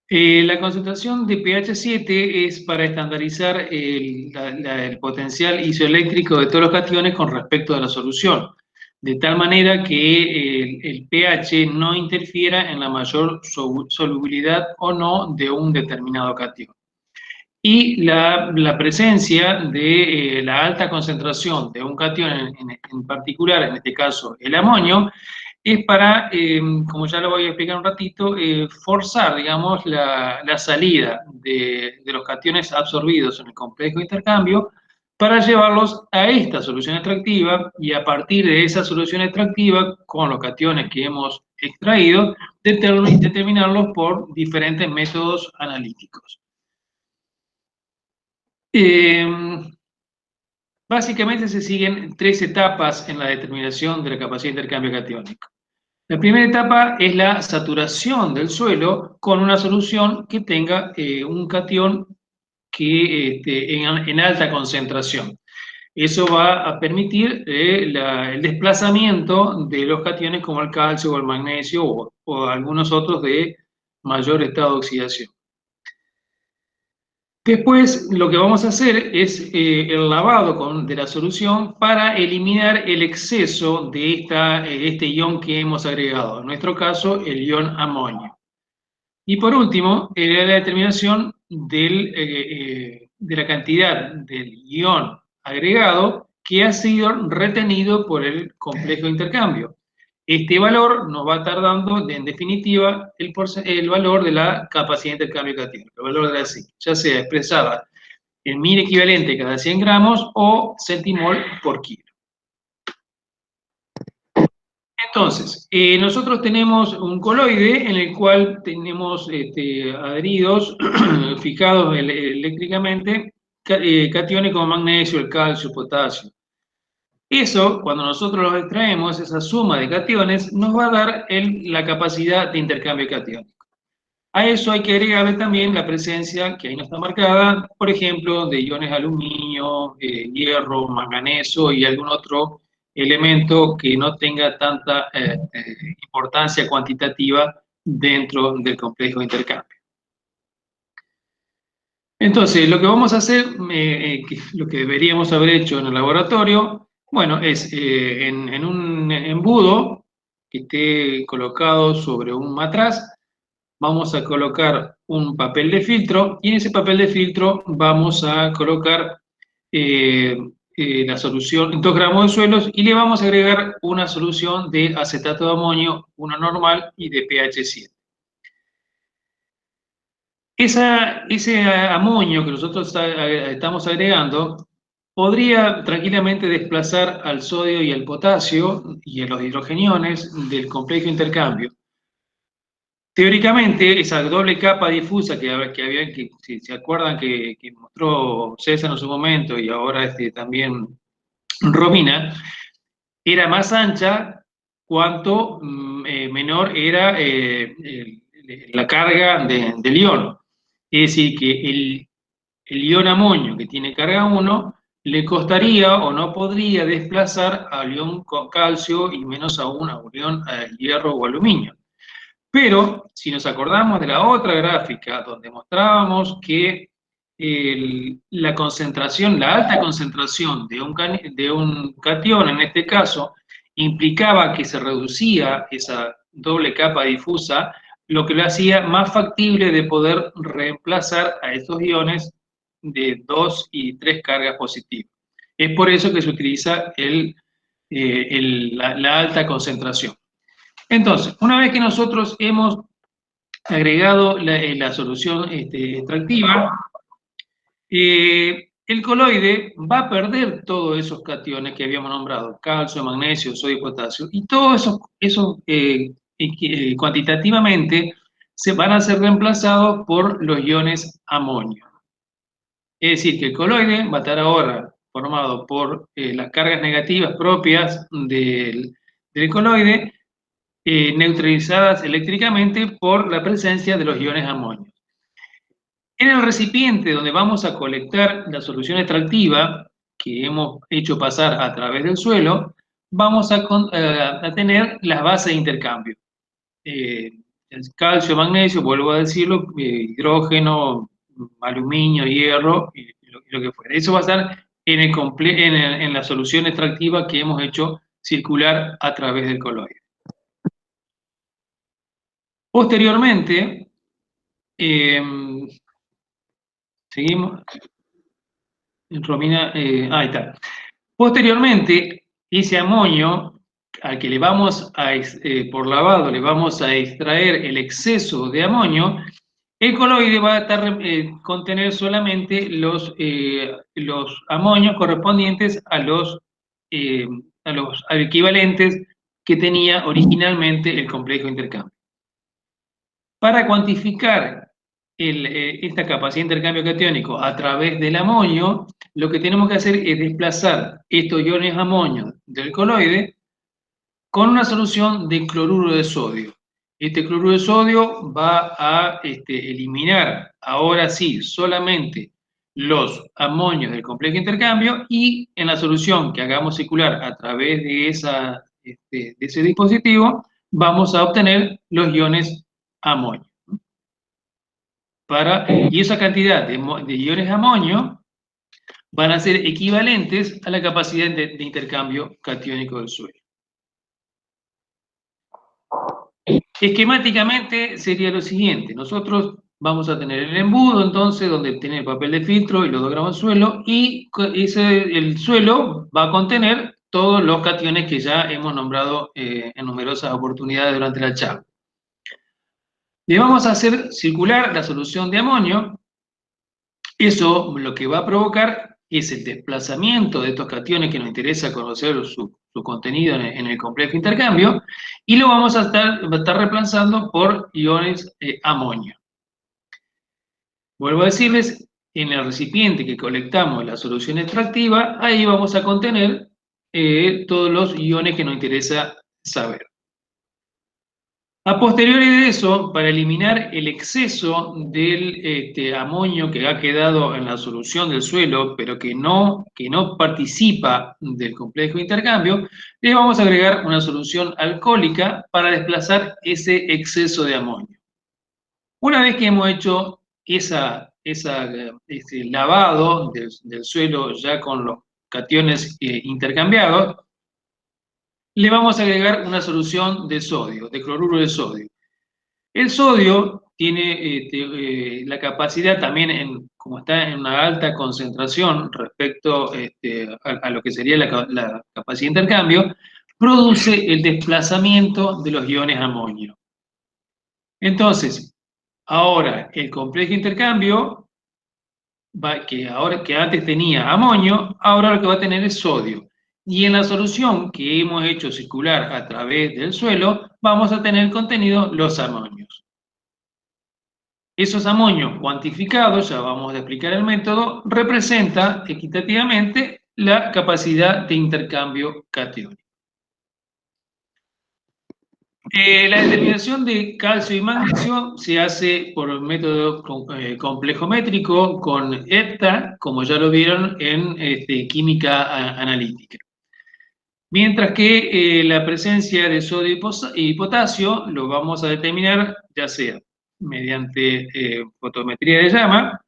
La concentración de pH 7 es para estandarizar el potencial isoeléctrico de todos los cationes con respecto a la solución, de tal manera que el pH no interfiera en la mayor solubilidad o no de un determinado catión. Y la presencia de la alta concentración de un catión en particular, en este caso el amonio, es para, como ya lo voy a explicar un ratito, forzar, digamos, la salida de los cationes absorbidos en el complejo de intercambio para llevarlos a esta solución extractiva y a partir de esa solución extractiva, con los cationes que hemos extraído, determinarlos por diferentes métodos analíticos. Básicamente se siguen 3 etapas en la determinación de la capacidad de intercambio catiónico. La primera etapa es la saturación del suelo con una solución que tenga un catión en alta concentración. Eso va a permitir el desplazamiento de los cationes como el calcio o el magnesio o algunos otros de mayor estado de oxidación. Después lo que vamos a hacer es el lavado de la solución para eliminar el exceso de este ion que hemos agregado, en nuestro caso el ion amonio. Y por último, la determinación de la cantidad del ion agregado que ha sido retenido por el complejo de intercambio. Este valor nos va a estar dando, en definitiva, el valor de la capacidad de intercambio catiónico, el valor de la SI, ya sea expresada en 1000 equivalente cada 100 gramos o centimol por kilo. Entonces, nosotros tenemos un coloide en el cual tenemos adheridos, fijados eléctricamente, cationes como magnesio, el calcio, potasio. Eso, cuando nosotros los extraemos, esa suma de cationes, nos va a dar la capacidad de intercambio catiónico. A eso hay que agregarle también la presencia, que ahí no está marcada, por ejemplo, de iones aluminio, hierro, manganeso y algún otro elemento que no tenga tanta importancia cuantitativa dentro del complejo de intercambio. Entonces, lo que vamos a hacer, lo que deberíamos haber hecho en el laboratorio, bueno, es en un embudo que esté colocado sobre un matraz, vamos a colocar un papel de filtro y en ese papel de filtro vamos a colocar la solución, 2 gramos de suelos y le vamos a agregar una solución de acetato de amonio, una normal y de pH 7. Ese amonio que nosotros estamos agregando podría tranquilamente desplazar al sodio y al potasio y a los hidrogeniones del complejo de intercambio. Teóricamente, esa doble capa difusa que si se acuerdan que mostró César en su momento y ahora también Romina, era más ancha cuanto menor era la carga del ion. Es decir, que el ion amonio que tiene carga 1 le costaría o no podría desplazar al ion calcio y menos aún a un ion hierro o aluminio. Pero si nos acordamos de la otra gráfica donde mostrábamos que la concentración, la alta concentración de un catión, en este caso, implicaba que se reducía esa doble capa difusa, lo que lo hacía más factible de poder reemplazar a estos iones de 2 y 3 cargas positivas. Es por eso que se utiliza la alta concentración. Entonces, una vez que nosotros hemos agregado la solución extractiva, el coloide va a perder todos esos cationes que habíamos nombrado, calcio, magnesio, sodio y potasio, y todos esos cuantitativamente se van a ser reemplazados por los iones amonio. Es decir, que el coloide va a estar ahora formado por las cargas negativas propias del coloide, neutralizadas eléctricamente por la presencia de los iones amonio. En el recipiente donde vamos a colectar la solución extractiva que hemos hecho pasar a través del suelo, vamos a tener las bases de intercambio. El calcio, magnesio, vuelvo a decirlo, hidrógeno, aluminio, hierro y lo que fuera. Eso va a estar en la solución extractiva que hemos hecho circular a través del coloide. Posteriormente, seguimos. Romina, ahí está. Posteriormente, ese amonio al que le vamos a, por lavado, le vamos a extraer el exceso de amonio, el coloide va a contener solamente los amonios correspondientes a los equivalentes que tenía originalmente el complejo de intercambio. Para cuantificar esta capacidad de intercambio catiónico a través del amonio, lo que tenemos que hacer es desplazar estos iones amonio del coloide con una solución de cloruro de sodio. Este cloruro de sodio va a eliminar, ahora sí, solamente los amonios del complejo de intercambio, y en la solución que hagamos circular a través de ese dispositivo, vamos a obtener los iones amonio. Y esa cantidad de iones amonio van a ser equivalentes a la capacidad de intercambio catiónico del suelo. Esquemáticamente sería lo siguiente: nosotros vamos a tener el embudo, entonces, donde tiene el papel de filtro y los 2 gramos de suelo, y el suelo va a contener todos los cationes que ya hemos nombrado en numerosas oportunidades durante la charla. Le vamos a hacer circular la solución de amonio. Eso lo que va a provocar es el desplazamiento de estos cationes que nos interesa conocer su contenido en el complejo de intercambio, y lo vamos a estar reemplazando por iones amonio. Vuelvo a decirles, en el recipiente que colectamos la solución extractiva, ahí vamos a contener todos los iones que nos interesa saber. A posteriori de eso, para eliminar el exceso del amonio que ha quedado en la solución del suelo, pero que no participa del complejo de intercambio, le vamos a agregar una solución alcohólica para desplazar ese exceso de amonio. Una vez que hemos hecho ese lavado del suelo ya con los cationes intercambiados, le vamos a agregar una solución de sodio, de cloruro de sodio. El sodio tiene la capacidad también, como está en una alta concentración respecto a lo que sería la capacidad de intercambio, produce el desplazamiento de los iones amonio. Entonces, ahora el complejo de intercambio, que antes tenía amonio, ahora lo que va a tener es sodio. Y en la solución que hemos hecho circular a través del suelo, vamos a tener contenido los amonios. Esos amonios cuantificados, ya vamos a explicar el método, representa equitativamente la capacidad de intercambio catiónico. La determinación de calcio y magnesio se hace por el método complejométrico con EPTA, como ya lo vieron en química analítica. Mientras que la presencia de sodio y potasio lo vamos a determinar ya sea mediante fotometría de llama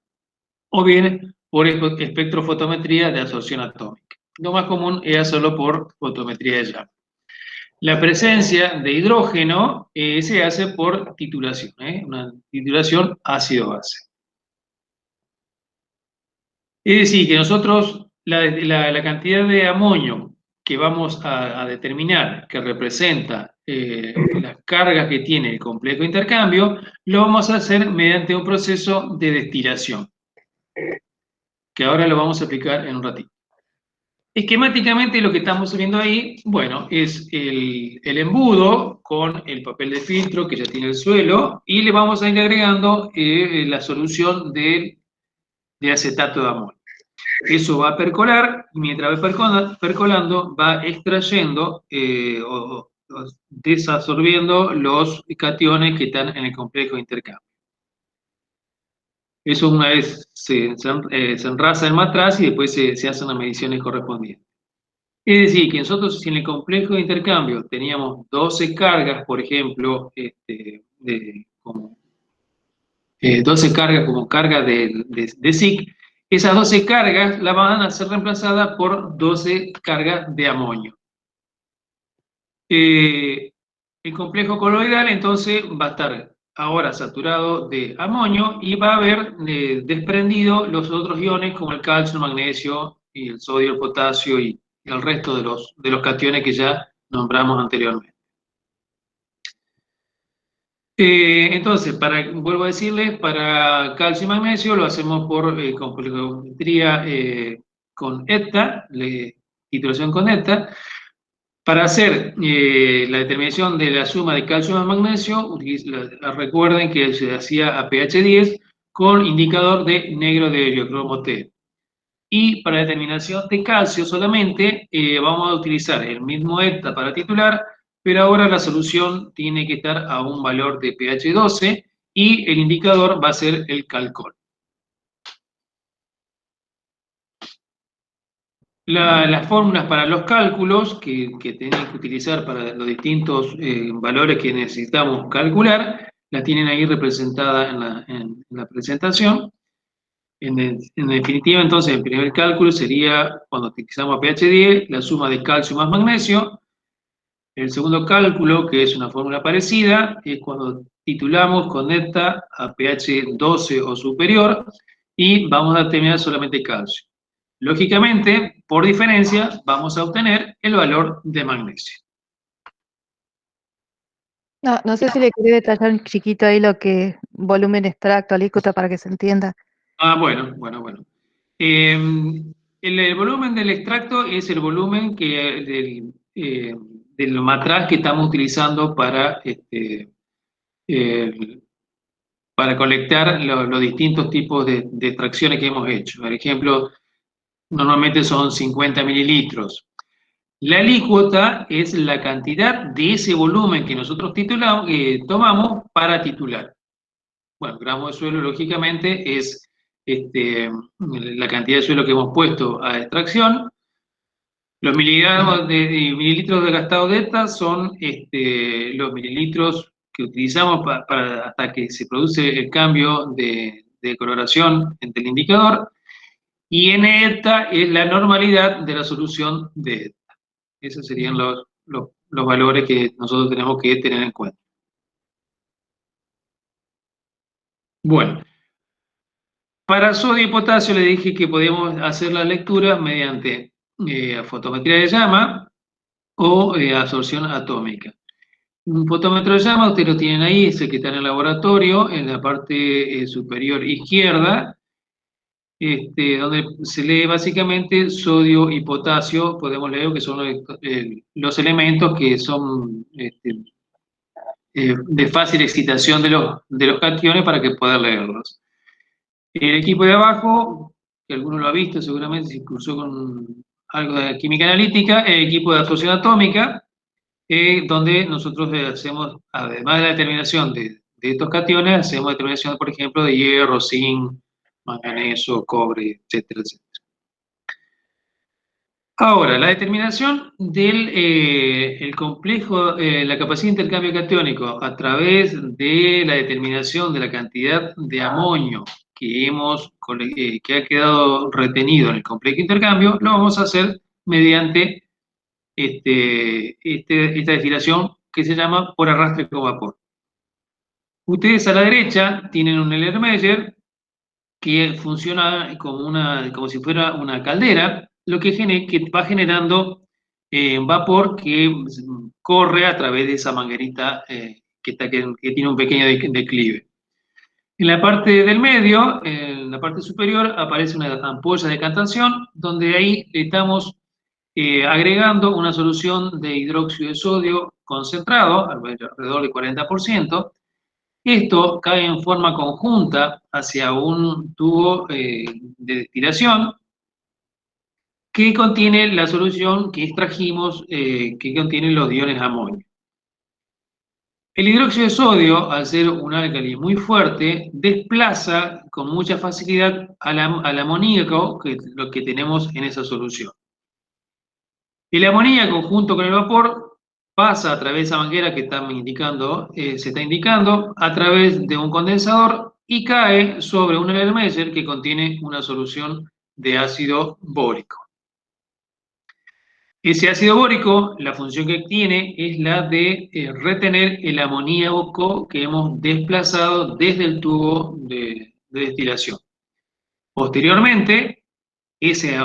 o bien por espectrofotometría de absorción atómica. Lo más común es hacerlo por fotometría de llama. La presencia de hidrógeno se hace por titulación, una titulación ácido-base. Es decir, que nosotros la cantidad de amonio que vamos a determinar, que representa las cargas que tiene el complejo de intercambio, lo vamos a hacer mediante un proceso de destilación, que ahora lo vamos a explicar en un ratito. Esquemáticamente lo que estamos viendo ahí, bueno, es el embudo con el papel de filtro que ya tiene el suelo, y le vamos a ir agregando la solución de acetato de amonio. Eso va a percolar, y mientras va percolando, va extrayendo desadsorbiendo los cationes que están en el complejo de intercambio. Eso una vez se enrasa el matraz y después se hacen las mediciones correspondientes. Es decir, que nosotros si en el complejo de intercambio teníamos 12 cargas, por ejemplo, 12 cargas como carga de SIC, esas 12 cargas las van a ser reemplazadas por 12 cargas de amonio. El complejo coloidal entonces va a estar ahora saturado de amonio y va a haber desprendido los otros iones como el calcio, el magnesio, y el sodio, el potasio y el resto de los cationes que ya nombramos anteriormente. Entonces, vuelvo a decirles, para calcio y magnesio lo hacemos por complejometría con ETA, titulación con ETA. Para hacer la determinación de la suma de calcio más magnesio, recuerden que se hacía a pH 10 con indicador de negro de heliocromo T. Y para la determinación de calcio solamente vamos a utilizar el mismo ETA para titular, pero ahora la solución tiene que estar a un valor de pH 12 y el indicador va a ser el calcol. Las fórmulas para los cálculos que tienen que utilizar para los distintos valores que necesitamos calcular, las tienen ahí representadas en la presentación. En definitiva, entonces, el primer cálculo sería cuando utilizamos a pH 10, la suma de calcio más magnesio. El segundo cálculo, que es una fórmula parecida, es cuando titulamos con ETA a pH 12 o superior y vamos a determinar solamente calcio. Lógicamente, por diferencia, vamos a obtener el valor de magnesio. No sé si le quería detallar un chiquito ahí lo que volumen extracto, alícuota, para que se entienda. Bueno. El volumen del extracto es el volumen del matraz que estamos utilizando para colectar los distintos tipos de extracciones que hemos hecho. Por ejemplo, normalmente son 50 mililitros. La alícuota es la cantidad de ese volumen que nosotros tomamos para titular. Bueno, gramo de suelo, lógicamente, es la cantidad de suelo que hemos puesto a extracción. Los mililitros de gastado de ETA son los mililitros que utilizamos hasta que se produce el cambio de coloración entre el indicador. Y N ETA es la normalidad de la solución de ETA. Esos serían los valores que nosotros tenemos que tener en cuenta. Bueno, para sodio y potasio le dije que podíamos hacer la lectura mediante fotometría de llama o absorción atómica. Un fotómetro de llama, ustedes lo tienen ahí, es el que está en el laboratorio, en la parte superior izquierda, donde se lee básicamente sodio y potasio. Podemos leer que son los elementos que son de fácil excitación de los cationes para que puedan leerlos. El equipo de abajo, que alguno lo ha visto seguramente, se cruzó con algo de química analítica, el equipo de absorción atómica, donde nosotros hacemos, además de la determinación de estos cationes, hacemos determinación, por ejemplo, de hierro, zinc, manganeso, cobre, etcétera, etcétera. Ahora, la determinación del el complejo, la capacidad de intercambio catiónico a través de la determinación de la cantidad de amonio que ha quedado retenido en el complejo de intercambio, lo vamos a hacer mediante esta destilación que se llama por arrastre con vapor. Ustedes a la derecha tienen un Erlenmeyer que funciona como si fuera una caldera, lo que va generando vapor que corre a través de esa manguerita que tiene un pequeño declive. En la parte del medio, en la parte superior, aparece una ampolla de decantación, donde ahí estamos agregando una solución de hidróxido de sodio concentrado, alrededor del 40%. Esto cae en forma conjunta hacia un tubo de destilación que contiene la solución que extrajimos, que contiene los iones amonio. El hidróxido de sodio, al ser un álcali muy fuerte, desplaza con mucha facilidad al amoníaco, que es lo que tenemos en esa solución. El amoníaco junto con el vapor pasa a través de esa manguera que se está indicando, a través de un condensador y cae sobre un Erlenmeyer que contiene una solución de ácido bórico. Ese ácido bórico, la función que tiene es la de retener el amoníaco que hemos desplazado desde el tubo de destilación. Posteriormente, ese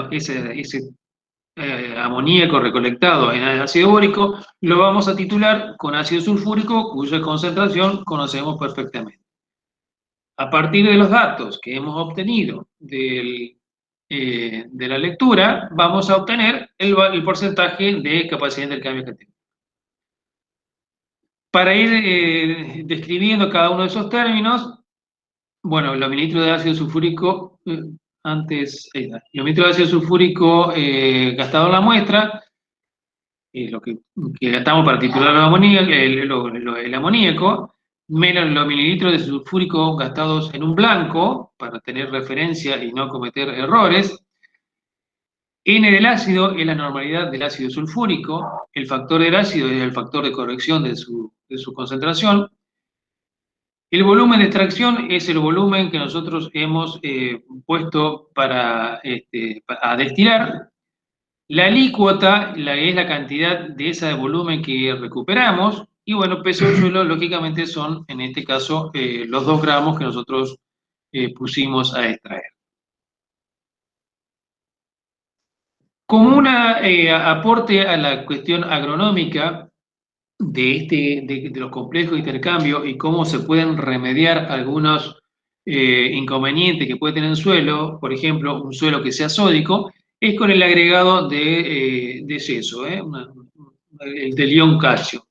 amoníaco recolectado en el ácido bórico lo vamos a titular con ácido sulfúrico, cuya concentración conocemos perfectamente. A partir de los datos que hemos obtenido de la lectura, vamos a obtener el porcentaje de capacidad de intercambio catiónico. Para ir describiendo cada uno de esos términos, bueno, los mililitros de ácido sulfúrico, los mililitros de ácido sulfúrico gastado en la muestra, lo que gastamos para titular el amoníaco, menos los mililitros de sulfúrico gastados en un blanco, para tener referencia y no cometer errores. N del ácido es la normalidad del ácido sulfúrico, el factor del ácido es el factor de corrección de su concentración. El volumen de extracción es el volumen que nosotros hemos puesto a destilar. La alícuota es la cantidad de ese volumen que recuperamos. Y bueno, peso del suelo, lógicamente, son, en este caso, los 2 gramos que nosotros pusimos a extraer. Como un aporte a la cuestión agronómica de los complejos de intercambio y cómo se pueden remediar algunos inconvenientes que puede tener el suelo, por ejemplo, un suelo que sea sódico, es con el agregado de yeso, el del ion calcio.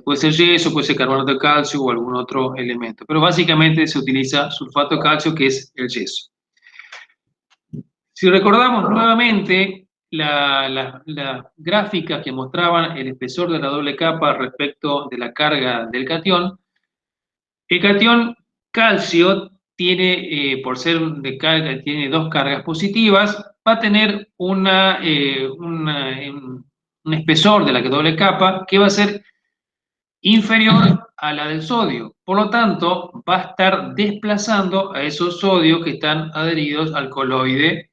Puede ser yeso, puede ser carbonato de calcio o algún otro elemento, pero básicamente se utiliza sulfato de calcio, que es el yeso. Si recordamos nuevamente las gráficas que mostraban el espesor de la doble capa respecto de la carga del catión, el catión calcio tiene, por ser de carga, tiene 2 cargas positivas, va a tener un espesor de la doble capa que va a ser inferior a la del sodio. Por lo tanto, va a estar desplazando a esos sodios que están adheridos al coloide,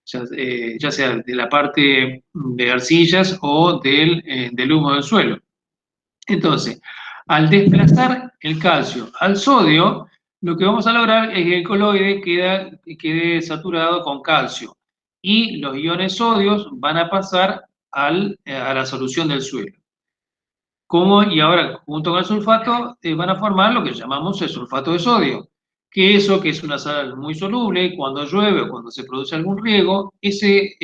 ya sea de la parte de arcillas o del humo del suelo. Entonces, al desplazar el calcio al sodio, lo que vamos a lograr es que el coloide quede saturado con calcio y los iones sodios van a pasar a la solución del suelo. Y ahora, junto con el sulfato, van a formar lo que llamamos el sulfato de sodio, que es una sal muy soluble. Cuando llueve o cuando se produce algún riego, ese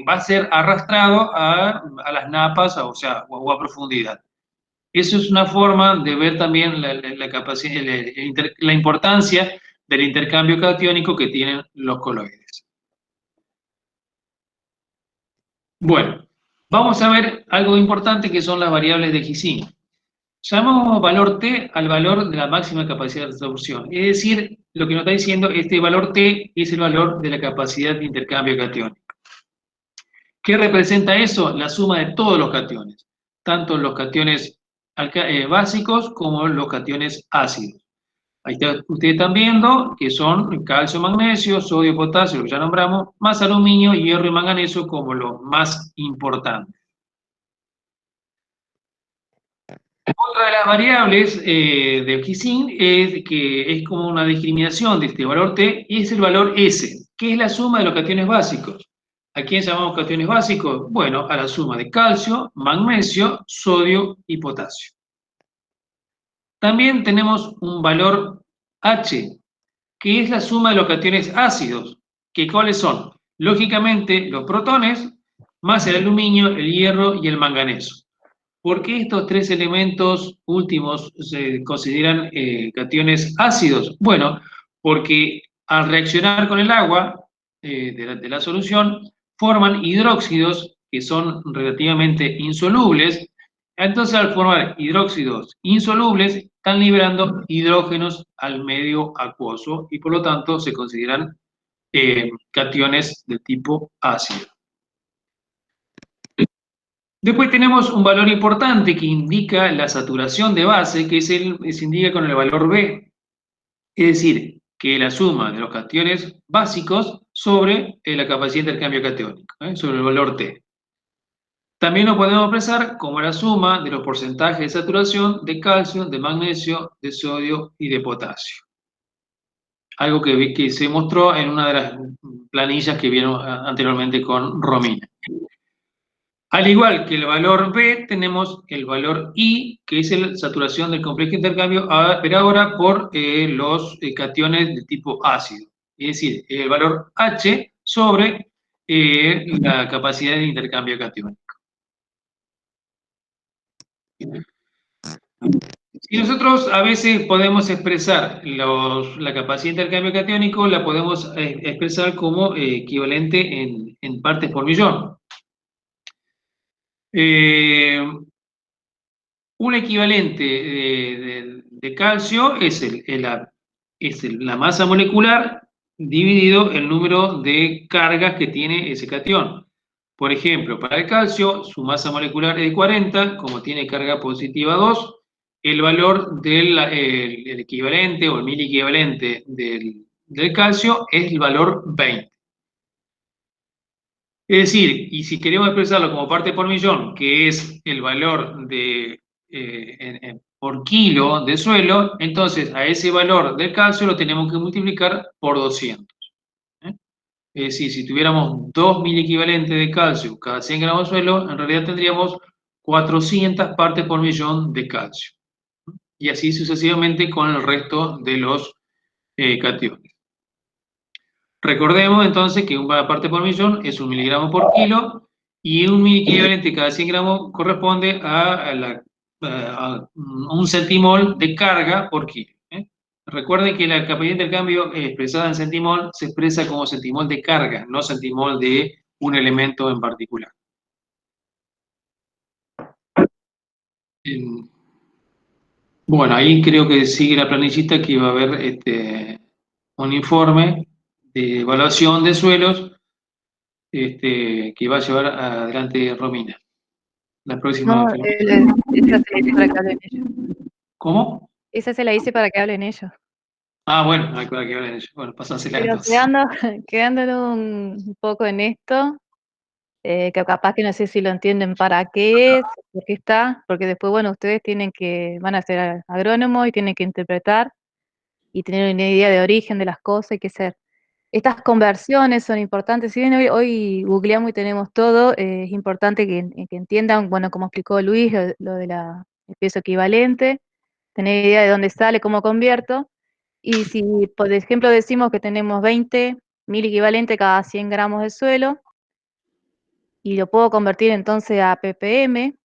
va a ser arrastrado a las napas, o sea, o a profundidad. Eso es una forma de ver también la importancia del intercambio catiónico que tienen los coloides. Bueno, vamos a ver algo importante que son las variables de Ising. Llamamos valor T al valor de la máxima capacidad de absorción. Es decir, lo que nos está diciendo, este valor T es el valor de la capacidad de intercambio catiónico. ¿Qué representa eso? La suma de todos los cationes, tanto los cationes básicos como los cationes ácidos. Ahí ustedes están viendo que son calcio, magnesio, sodio, potasio, lo que ya nombramos, más aluminio, hierro y manganeso como los más importantes. Otra de las variables de Ising es que es como una discriminación de este valor T, y es el valor S, que es la suma de los cationes básicos. ¿A quién llamamos cationes básicos? Bueno, a la suma de calcio, magnesio, sodio y potasio. También tenemos un valor H, que es la suma de los cationes ácidos, que ¿cuáles son? Lógicamente, los protones, más el aluminio, el hierro y el manganeso. ¿Por qué estos 3 elementos últimos se consideran cationes ácidos? Bueno, porque al reaccionar con el agua de la solución, forman hidróxidos que son relativamente insolubles, Entonces, al formar hidróxidos insolubles, están liberando hidrógenos al medio acuoso y por lo tanto se consideran cationes de tipo ácido. Después tenemos un valor importante que indica la saturación de base, que se indica con el valor B. Es decir, que la suma de los cationes básicos sobre la capacidad de intercambio catiónico, sobre el valor T. También lo podemos expresar como la suma de los porcentajes de saturación de calcio, de magnesio, de sodio y de potasio. Algo que se mostró en una de las planillas que vieron anteriormente con Romina. Al igual que el valor B, tenemos el valor I, que es la saturación del complejo de intercambio, pero ahora por los cationes de tipo ácido. Es decir, el valor H sobre la capacidad de intercambio catiónico. Si nosotros a veces podemos expresar la capacidad de intercambio catiónico, la podemos expresar como equivalente en partes por millón. Un equivalente de calcio es la masa molecular dividido el número de cargas que tiene ese catión. Por ejemplo, para el calcio, su masa molecular es de 40, como tiene carga positiva 2, el valor del el equivalente o el mil equivalente del calcio es el valor 20. Es decir, y si queremos expresarlo como parte por millón, que es el valor por kilo de suelo, entonces a ese valor del calcio lo tenemos que multiplicar por 200. Es decir, si tuviéramos 2.000 equivalentes de calcio cada 100 gramos de suelo, en realidad tendríamos 400 partes por millón de calcio. Y así sucesivamente con el resto de los cationes. Recordemos entonces que una parte por millón es 1 miligramo por kilo y un equivalente cada 100 gramos corresponde a un centimol de carga por kilo. Recuerden que la capacidad de intercambio expresada en centimol se expresa como centimol de carga, no centimol de un elemento en particular. Bueno, ahí creo que sigue la planillita que va a haber un informe de evaluación de suelos que va a llevar adelante Romina. La próxima. No, esa se la hice para que hablen ellos. ¿Cómo? Esa se la hice para que hablen ellos. Ah, bueno, hay que hablar ellos. Bueno, pasásela Pero entonces. quedando un poco en esto, que capaz que no sé si lo entienden para qué es, por qué está, porque después, bueno, ustedes van a ser agrónomos y tienen que interpretar y tener una idea de origen de las cosas y qué ser. Estas conversiones son importantes. Si bien hoy googleamos y tenemos todo, es importante que entiendan, bueno, como explicó Luis, lo de el peso equivalente, tener idea de dónde sale, cómo convierto. Y si, por ejemplo, decimos que tenemos 20.000 equivalente cada 100 gramos de suelo, y lo puedo convertir entonces a ppm,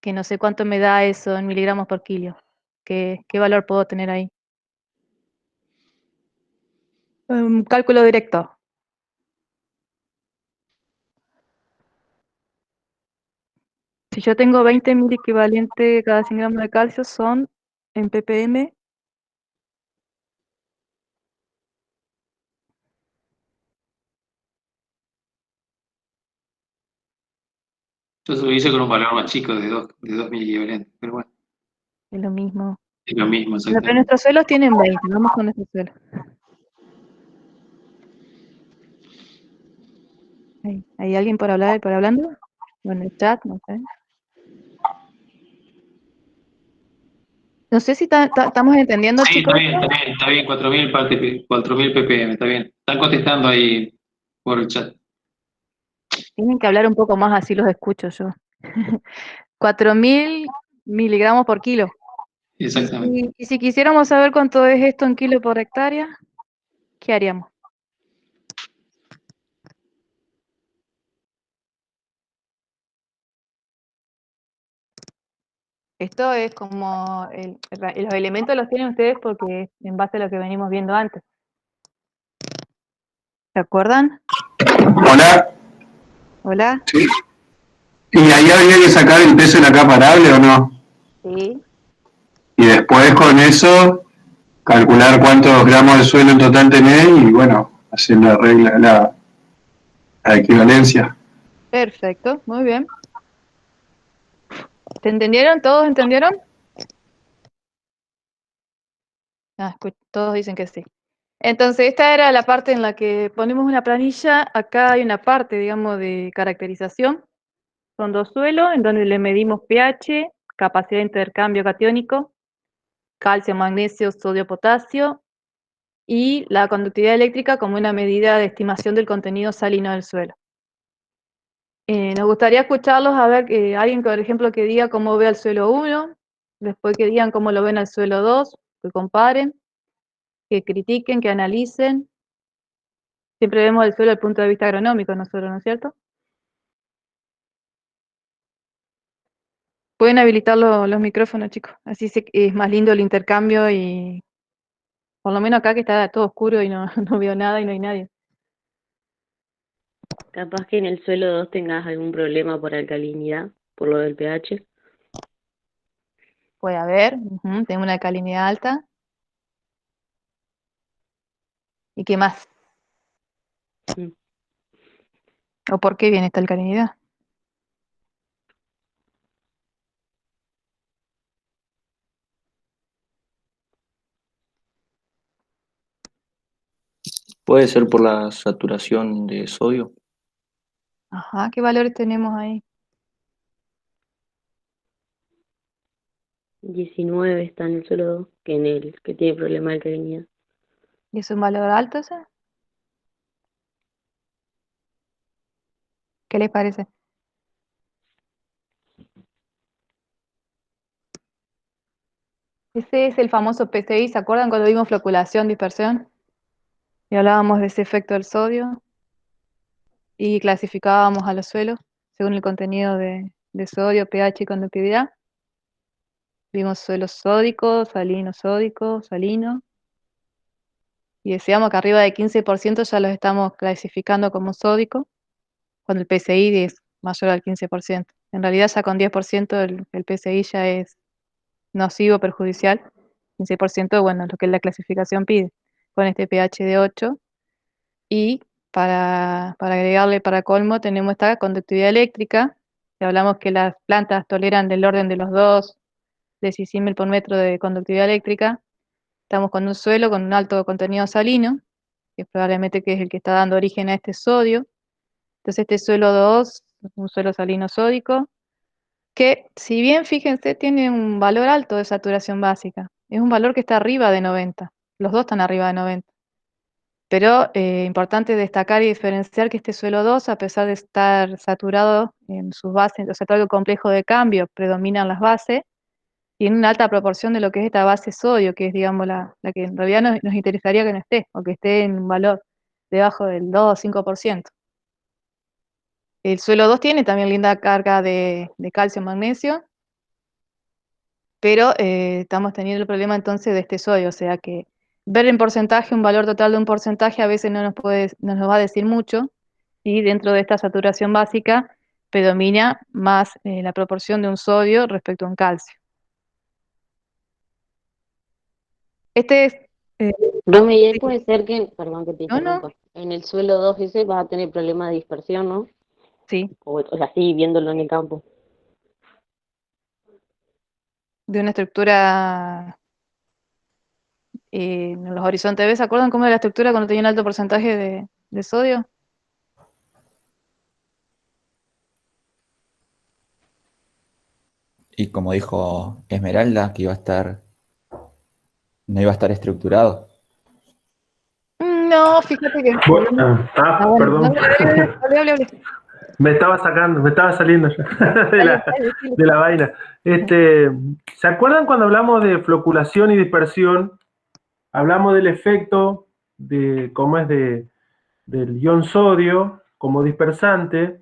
que no sé cuánto me da eso en miligramos por kilo. ¿Qué valor puedo tener ahí? Un cálculo directo. Si yo tengo 20.000 equivalente cada 100 gramos de calcio, son en ppm. Yo se lo hice con un valor más chico de 2.000 equivalentes, pero bueno, Es lo mismo. es lo mismo, Bueno, pero exactamente. nuestros suelos tienen 20, vamos con nuestros suelos. ¿Hay alguien por hablando? Bueno, el chat, no sé. No sé si estamos entendiendo, Sí, chicos. está bien, 4.000 ppm, está bien. Están contestando ahí por el chat. Tienen que hablar un poco más, así los escucho yo. 4.000 miligramos por kilo. Exactamente. Y si quisiéramos saber cuánto es esto en kilo por hectárea, ¿qué haríamos? Esto es como, los elementos los tienen ustedes porque es en base a lo que venimos viendo antes. ¿Se acuerdan? Hola. Hola. Sí. ¿Y ahí habría que sacar el peso de la capa arable o no? Sí. Y después con eso calcular cuántos gramos de suelo en total tenés y bueno, hacer la regla, la equivalencia. Perfecto, muy bien. ¿Te entendieron? ¿Todos entendieron? Todos dicen que sí. Entonces, esta era la parte en la que ponemos una planilla. Acá hay una parte, digamos, de caracterización. Son dos suelos en donde le medimos pH, capacidad de intercambio catiónico, calcio, magnesio, sodio, potasio, y la conductividad eléctrica como una medida de estimación del contenido salino del suelo. Nos gustaría escucharlos, a ver, alguien, por ejemplo, que diga cómo ve al suelo 1, después que digan cómo lo ven al suelo 2, que comparen, que critiquen, que analicen. Siempre vemos el suelo desde el punto de vista agronómico nosotros, ¿no es cierto? Pueden habilitar los micrófonos, chicos. Así es más lindo el intercambio y por lo menos acá que está todo oscuro y no, no veo nada y no hay nadie. Capaz que en el suelo 2 tengas algún problema por alcalinidad, por lo del pH. Puede haber, tengo una alcalinidad alta. ¿Y qué más? Mm. ¿O por qué viene esta alcalinidad? Puede ser por la saturación de sodio. Ajá, ¿qué valores tenemos ahí? 19 está en el suelo 2, que en el que tiene problema de alcalinidad. ¿Y es un valor alto ese? ¿Qué les parece? Ese es el famoso PCI, ¿se acuerdan cuando vimos floculación, dispersión? Y hablábamos de ese efecto del sodio y clasificábamos a los suelos según el contenido de sodio, pH y conductividad. Vimos suelos sódicos, salino, salino. Y decíamos que arriba de 15% ya los estamos clasificando como sódicos, cuando el PCI es mayor al 15%. En realidad ya con 10% el PCI ya es nocivo, perjudicial. 15%, bueno, lo que la clasificación pide, con este pH de 8. Y para agregarle para colmo tenemos esta conductividad eléctrica, que hablamos que las plantas toleran del orden de los 2 decisiemel por metro de conductividad eléctrica. Estamos con un suelo con un alto contenido salino, que probablemente que es el que está dando origen a este sodio. Entonces este suelo 2, un suelo salino sódico, que si bien, fíjense, tiene un valor alto de saturación básica, es un valor que está arriba de 90, los dos están arriba de 90. Pero importante destacar y diferenciar que este suelo 2, a pesar de estar saturado en sus bases, o sea, todo el complejo de cambio predominan las bases, tiene una alta proporción de lo que es esta base sodio, que es, digamos, la que en realidad nos interesaría que no esté, o que esté en un valor debajo del 2 o 5%. El suelo 2 tiene también linda carga de calcio y magnesio, pero estamos teniendo el problema entonces de este sodio, o sea que ver en porcentaje un valor total de un porcentaje a veces no nos va a decir mucho, y dentro de esta saturación básica predomina más la proporción de un sodio respecto a un calcio. Este es... Rome, y ahí puede ser que, perdón que te No, interrumpa, en el suelo 2 ese vas a tener problema de dispersión, ¿no? sí, O sea, sí, viéndolo en el campo. de una estructura en los horizontes B. ¿Se acuerdan cómo era la estructura cuando tenía un alto porcentaje de sodio? Y como dijo Esmeralda, que no iba a estar estructurado. No, fíjate que... Bueno, bueno, perdón. hable. Me estaba saliendo ya de la vaina. ¿Se acuerdan cuando hablamos de floculación y dispersión? Hablamos del efecto del ion sodio como dispersante,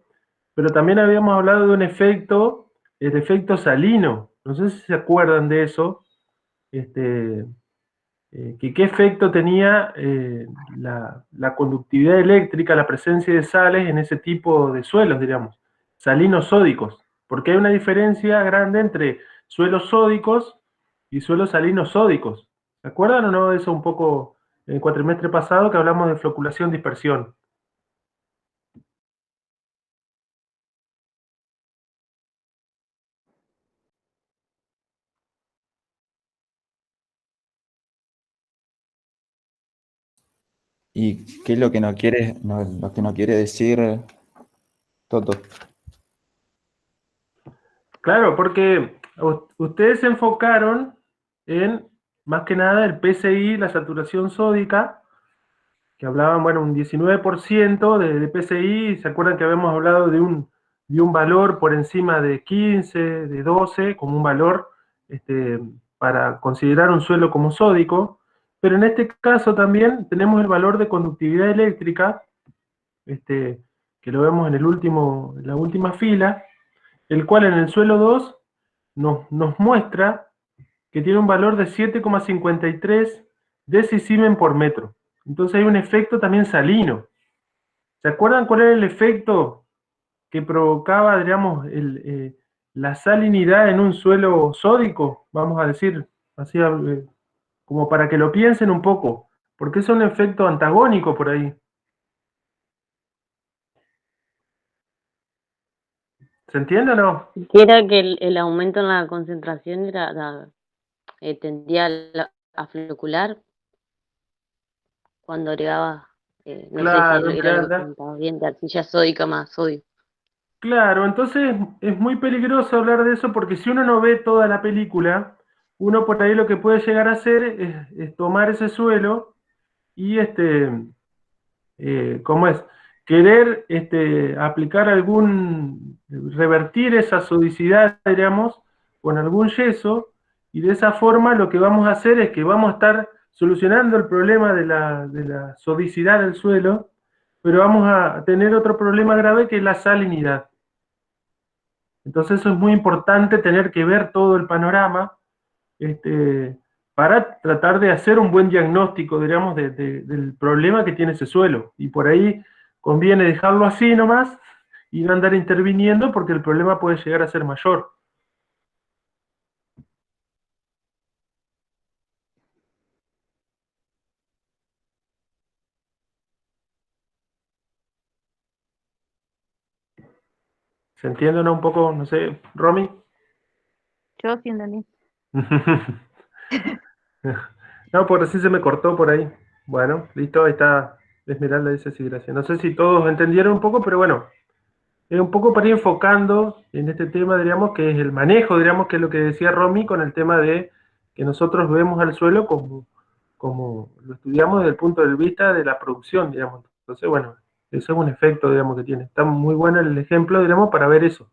pero también habíamos hablado de un efecto, el efecto salino. No sé si se acuerdan de eso. ¿Qué efecto tenía la conductividad eléctrica, la presencia de sales en ese tipo de suelos, diríamos, salinos sódicos? porque hay una diferencia grande entre suelos sódicos y suelos salinos sódicos. ¿Se acuerdan o no? Eso un poco en el cuatrimestre pasado que hablamos de floculación-dispersión. ¿Y qué es lo que no quiere, lo que no quiere decir Toto? Claro, porque ustedes se enfocaron en, más que nada, el PSI, la saturación sódica, que hablaban, bueno, un 19% de PSI, ¿se acuerdan que habíamos hablado de un valor por encima de 15, de 12, como un valor para considerar un suelo como sódico? Pero en este caso también tenemos el valor de conductividad eléctrica, que lo vemos en en la última fila, el cual en el suelo 2 nos muestra que tiene un valor de 7,53 decisimen por metro. Entonces hay un efecto también salino. ¿Se acuerdan cuál era el efecto que provocaba, digamos, la salinidad en un suelo sódico? Vamos a decir, así como para que lo piensen un poco, porque es un efecto antagónico por ahí. ¿Se entiende o no? Que era que el aumento en la concentración tendía a flocular cuando agregaba, no sé si Claro, era lo que comentaba bien, de arcilla sódica más sodio. claro, entonces es muy peligroso hablar de eso porque si uno no ve toda la película, uno por ahí lo que puede llegar a hacer es tomar ese suelo y ¿cómo es? Querer aplicar revertir esa sodicidad, diríamos, con algún yeso, y de esa forma lo que vamos a hacer es que vamos a estar solucionando el problema de la sodicidad del suelo, pero vamos a tener otro problema grave que es la salinidad. Entonces eso es muy importante tener que ver todo el panorama para tratar de hacer un buen diagnóstico, digamos, del problema que tiene ese suelo. Y por ahí conviene dejarlo así nomás y no andar interviniendo porque el problema puede llegar a ser mayor. ¿Se entiende o no un poco, no sé, Romy? Yo sí entendí. No, por así se me cortó por ahí. Bueno, listo, ahí está Esmeralda, dice sí, gracias. No sé si todos entendieron un poco, pero bueno, es un poco para ir enfocando en este tema, diríamos, que es el manejo, diríamos, que es lo que decía Romy con el tema de que nosotros vemos al suelo como lo estudiamos desde el punto de vista de la producción, digamos. Entonces, bueno, eso es un efecto, digamos, que tiene. Está muy bueno el ejemplo, digamos, para ver eso.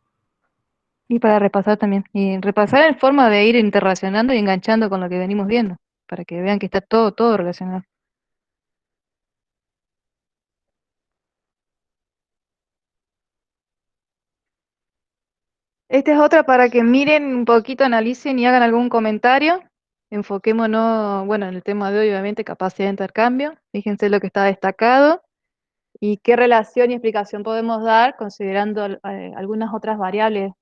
Y para repasar también. Y repasar en forma de ir interrelacionando y enganchando con lo que venimos viendo, para que vean que está todo relacionado. Esta es otra para que miren un poquito, analicen y hagan algún comentario. Enfoquémonos, bueno, en el tema de hoy, obviamente, capacidad de intercambio. Fíjense lo que está destacado y qué relación y explicación podemos dar considerando algunas otras variables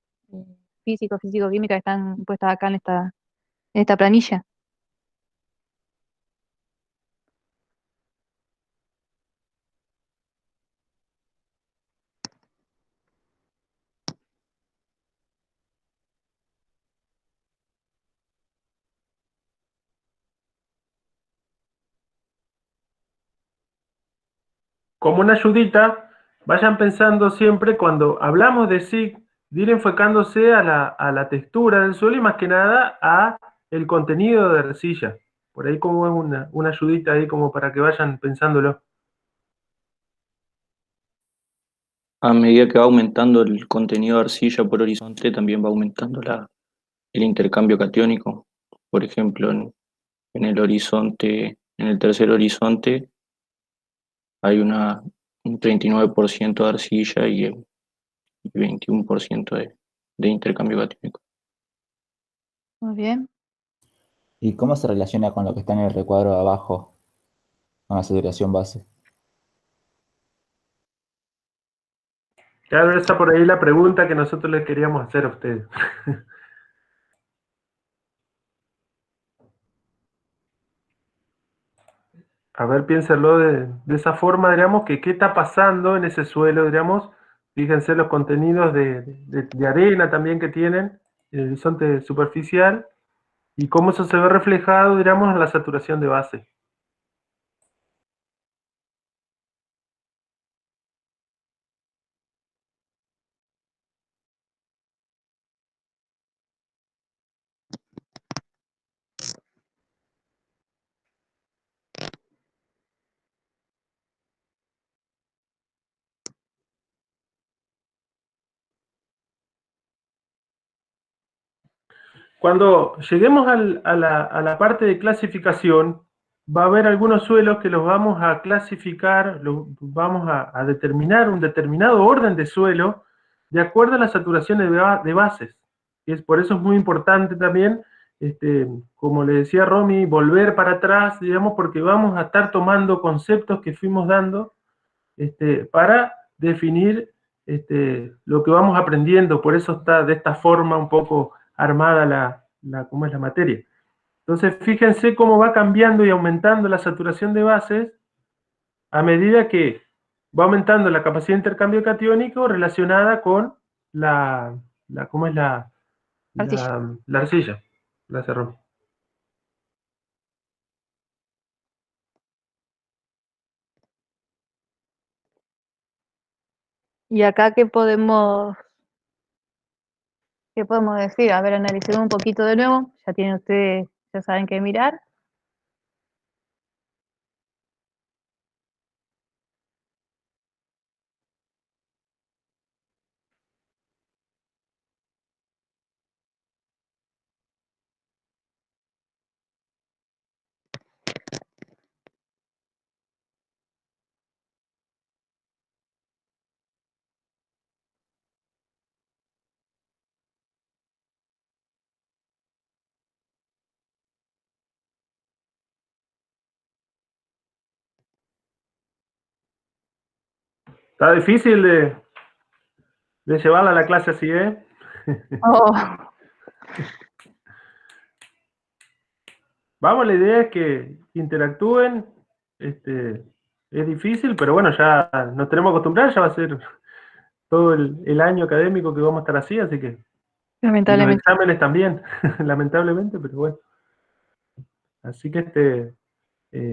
físico-químicas que están puestas acá en esta planilla. Como una ayudita, vayan pensando siempre cuando hablamos de SIG, de ir enfocándose a la textura del suelo y más que nada a el contenido de arcilla. Por ahí como es una ayudita ahí como para que vayan pensándolo. A medida que va aumentando el contenido de arcilla por horizonte, también va aumentando el intercambio catiónico. Por ejemplo, en el horizonte, en el tercer horizonte, hay un 39% de arcilla y 21% de intercambio catiónico. Muy bien. ¿Y cómo se relaciona con lo que está en el recuadro de abajo, con la saturación base? Claro, esa por ahí la pregunta que nosotros les queríamos hacer a ustedes. A ver, piénsenlo de esa forma, digamos, que qué está pasando en ese suelo, digamos. Fíjense los contenidos de arena también que tienen, el horizonte superficial, y cómo eso se ve reflejado, digamos, en la saturación de base. Cuando lleguemos a la parte de clasificación, va a haber algunos suelos que los vamos a clasificar, los vamos a determinar un determinado orden de suelo de acuerdo a las saturaciones de bases. Por eso es muy importante también, como le decía Romy, volver para atrás, digamos, porque vamos a estar tomando conceptos que fuimos dando para definir lo que vamos aprendiendo. Por eso está de esta forma un poco armada cómo es la materia. Entonces, fíjense cómo va cambiando y aumentando la saturación de bases a medida que va aumentando la capacidad de intercambio catiónico relacionada con ¿cómo es Arcilla. la arcilla? Gracias, Romy. ¿Y acá qué podemos decir? A ver, analicemos un poquito de nuevo. Ya tienen ustedes, ya saben qué mirar. Está difícil de llevarla a la clase así, ¿eh? Oh, Vamos, la idea es que interactúen. Es difícil, pero bueno, ya nos tenemos que acostumbrar, ya va a ser todo el año académico que vamos a estar así que. Y los lamentablemente. exámenes también, lamentablemente, pero bueno. Así que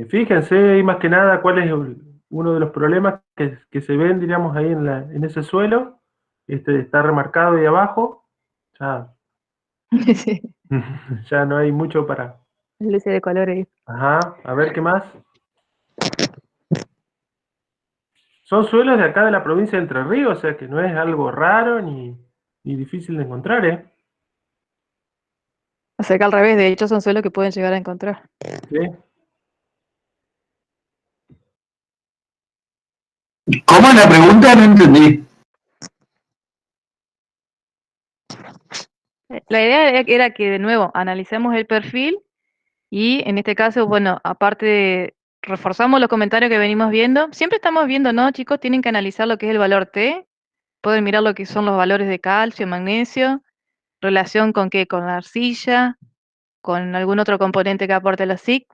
fíjense ahí más que nada cuál es uno de los problemas que se ven, diríamos, ahí en ese suelo. Está remarcado ahí abajo. Ya, Sí, ya no hay mucho para. luces de colores. Ajá, a ver qué más. Son suelos de acá de la provincia de Entre Ríos, o sea que no es algo raro ni difícil de encontrar, ¿eh? O sea que al revés, de hecho son suelos que pueden llegar a encontrar. ¿Sí? ¿Cómo es la pregunta? No entendí. La idea era que de nuevo analicemos el perfil y en este caso, bueno, aparte reforzamos los comentarios que venimos viendo. Siempre estamos viendo, ¿no, chicos? Tienen que analizar lo que es el valor T. Pueden mirar lo que son los valores de calcio, magnesio, relación con qué, con la arcilla, con algún otro componente que aporte la SIC.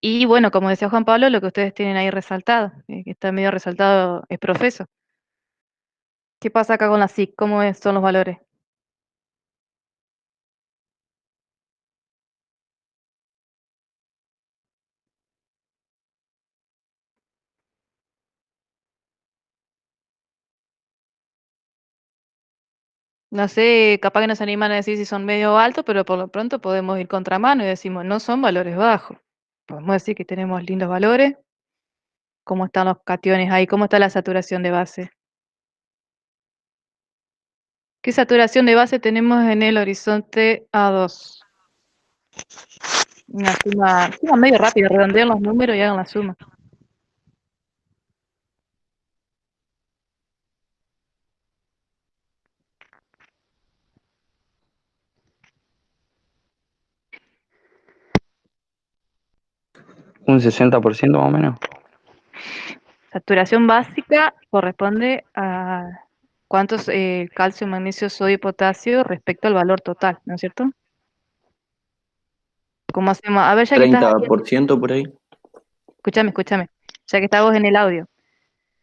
Y bueno, como decía Juan Pablo, lo que ustedes tienen ahí resaltado, que está medio resaltado, es profeso. ¿Qué pasa acá con la SIC? ¿Son los valores? No sé, capaz que nos animan a decir si son medio altos, pero por lo pronto podemos ir contramano y decimos, no son valores bajos. Podemos decir que tenemos lindos valores. ¿Cómo están los cationes ahí? ¿Cómo está la saturación de base? ¿Qué saturación de base tenemos en el horizonte A2? Una suma medio rápida, redondeen los números y hagan la suma. Un 60% más o menos. Saturación básica corresponde a cuántos calcio, magnesio, sodio y potasio respecto al valor total, ¿no es cierto? ¿Cómo hacemos? A ver, ya que estás ahí, 30% por ahí. escúchame, ya que estamos en el audio.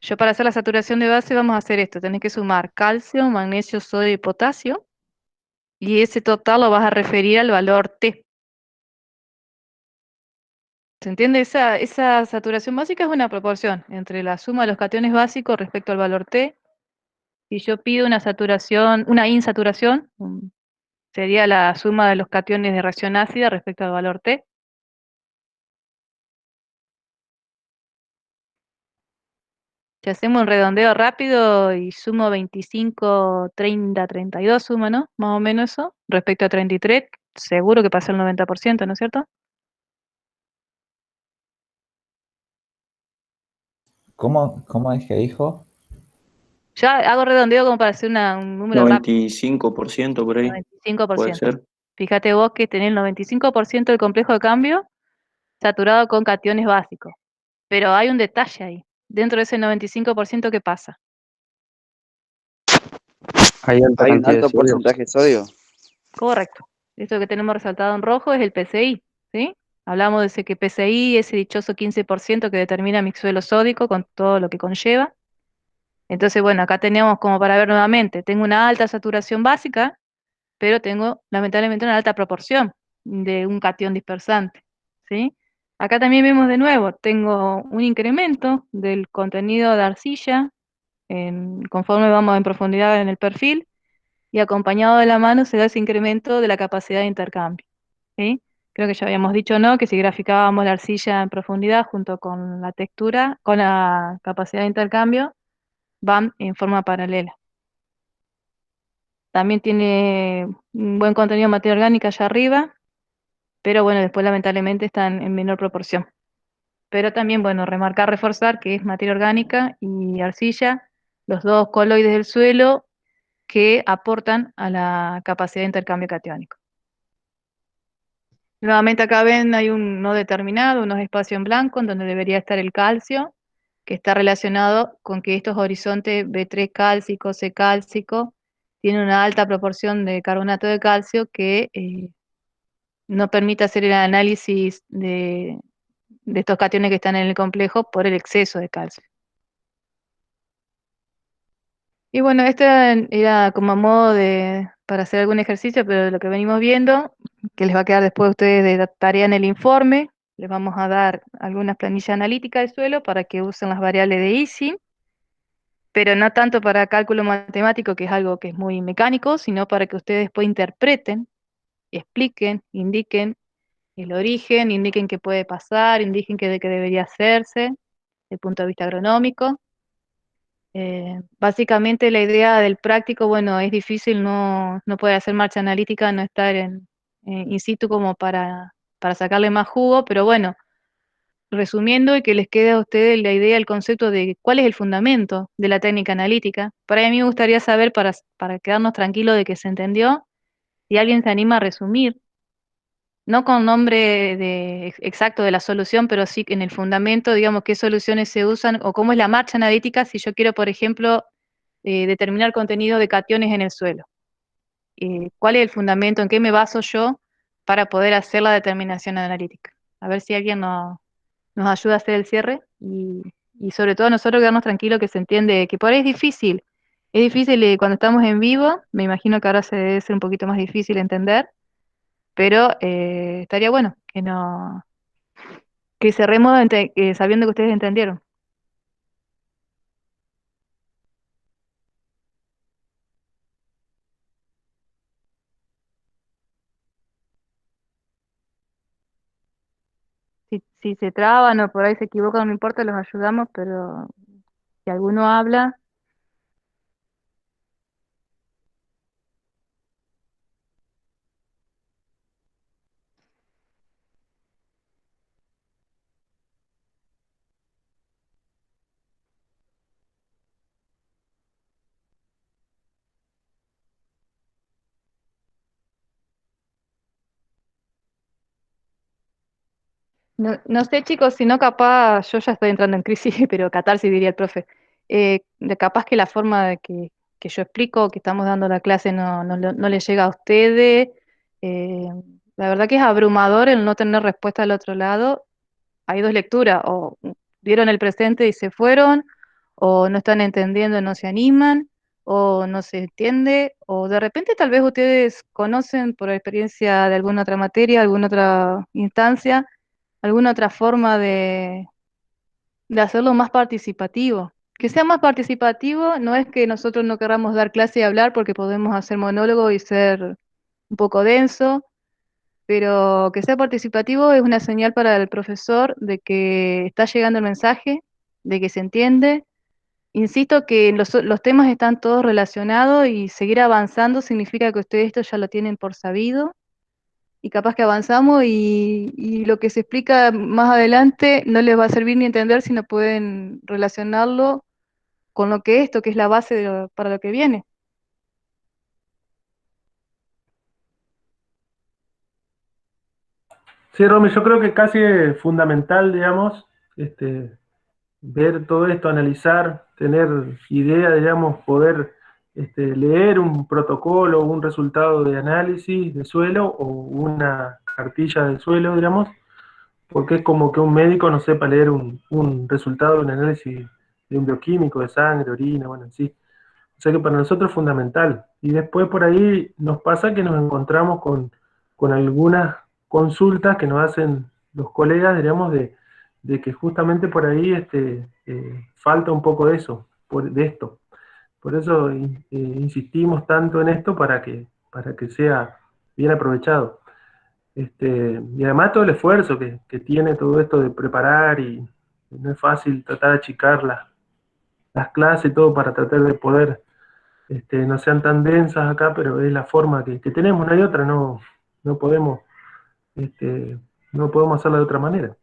Yo para hacer la saturación de base vamos a hacer esto, tenés que sumar calcio, magnesio, sodio y potasio, y ese total lo vas a referir al valor T. ¿Se entiende? Esa saturación básica es una proporción entre la suma de los cationes básicos respecto al valor T. Si yo pido una saturación, una insaturación, sería la suma de los cationes de reacción ácida respecto al valor T. Si hacemos un redondeo rápido y sumo 25, 30, 32, suma, ¿no? Más o menos eso, respecto a 33, seguro que pasa el 90%, ¿no es cierto? ¿Cómo es que dijo? Ya hago redondeo como para hacer un número rápido, 95% por ahí, puede 95%. ser. Fíjate vos que tenés el 95% del complejo de cambio saturado con cationes básicos. Pero hay un detalle ahí. Dentro de ese 95%, ¿qué pasa? Hay alta Hay un cantidad de alto sodio. porcentaje de sodio. Correcto. Esto que tenemos resaltado en rojo es el PCI, ¿sí? Hablamos de ese que PCI, ese dichoso 15% que determina mi suelo sódico con todo lo que conlleva. Entonces, bueno, acá tenemos como para ver nuevamente, tengo una alta saturación básica, pero tengo lamentablemente una alta proporción de un catión dispersante, ¿sí? Acá también vemos de nuevo, tengo un incremento del contenido de arcilla conforme vamos en profundidad en el perfil, y acompañado de la mano se da ese incremento de la capacidad de intercambio, ¿sí? Creo que ya habíamos dicho, ¿no? Que si graficábamos la arcilla en profundidad junto con la textura, con la capacidad de intercambio, van en forma paralela. También tiene un buen contenido de materia orgánica allá arriba, pero bueno, después lamentablemente están en menor proporción. Pero también, bueno, remarcar, reforzar que es materia orgánica y arcilla, los dos coloides del suelo que aportan a la capacidad de intercambio catiónico. Nuevamente acá ven, hay un no determinado, unos espacios en blanco en donde debería estar el calcio, que está relacionado con que estos horizontes B3 cálcico, C cálcico, tienen una alta proporción de carbonato de calcio que no permite hacer el análisis de estos cationes que están en el complejo por el exceso de calcio. Y bueno, este era como a modo para hacer algún ejercicio, pero lo que venimos viendo, que les va a quedar después a ustedes de tarea en el informe, les vamos a dar algunas planillas analíticas de suelo para que usen las variables de Ising, pero no tanto para cálculo matemático, que es algo que es muy mecánico, sino para que ustedes después interpreten, expliquen, indiquen el origen, indiquen qué puede pasar, indiquen qué debería hacerse desde el punto de vista agronómico. Básicamente la idea del práctico, bueno, es difícil no poder hacer marcha analítica, no estar in situ como para sacarle más jugo, pero bueno, resumiendo y que les quede a ustedes la idea, el concepto de cuál es el fundamento de la técnica analítica. Para mí me gustaría saber, para quedarnos tranquilos de que se entendió, si alguien se anima a resumir, no con nombre exacto de la solución, pero sí en el fundamento, digamos, qué soluciones se usan o cómo es la marcha analítica si yo quiero, por ejemplo, determinar contenido de cationes en el suelo. ¿Cuál es el fundamento? ¿En qué me baso yo para poder hacer la determinación analítica? A ver si alguien nos ayuda a hacer el cierre y sobre todo nosotros quedarnos tranquilos que se entiende que por ahí es difícil cuando estamos en vivo, me imagino que ahora se debe ser un poquito más difícil entender, pero estaría bueno que no que cerremos sabiendo que ustedes entendieron. Si se traban o por ahí se equivocan, no importa, los ayudamos, pero si alguno habla, No sé, chicos, si no capaz, yo ya estoy entrando en crisis, pero catarsis diría el profe. Capaz que la forma que yo explico, que estamos dando la clase, no le llega a ustedes. Eh, la verdad que es abrumador el no tener respuesta al otro lado. Hay dos lecturas, o dieron el presente y se fueron, o no están entendiendo y no se animan, o no se entiende, o de repente tal vez ustedes conocen por experiencia de alguna otra materia, alguna otra instancia alguna otra forma de hacerlo más participativo. Que sea más participativo no es que nosotros no querramos dar clase y hablar porque podemos hacer monólogo y ser un poco denso, pero que sea participativo es una señal para el profesor de que está llegando el mensaje, de que se entiende. Insisto que los temas están todos relacionados y seguir avanzando significa que ustedes esto ya lo tienen por sabido y capaz que avanzamos y lo que se explica más adelante no les va a servir ni entender si no pueden relacionarlo con lo que esto, que es la base para lo que viene. Sí, Romy, yo creo que casi es fundamental, digamos, ver todo esto, analizar, tener idea, digamos, poder leer un protocolo, un resultado de análisis de suelo o una cartilla de suelo, digamos, porque es como que un médico no sepa leer un resultado de un análisis de un bioquímico, de sangre, orina, bueno, en sí. O sea que para nosotros es fundamental. Y después por ahí nos pasa que nos encontramos con algunas consultas que nos hacen los colegas, diríamos, de que justamente por ahí falta un poco de eso, de esto. Por eso insistimos tanto en esto para que sea bien aprovechado. Y además todo el esfuerzo que tiene todo esto de preparar y no es fácil tratar de achicar las clases y todo para tratar de poder no sean tan densas acá, pero es la forma que tenemos, no hay otra, no podemos, este, no podemos hacerla de otra manera.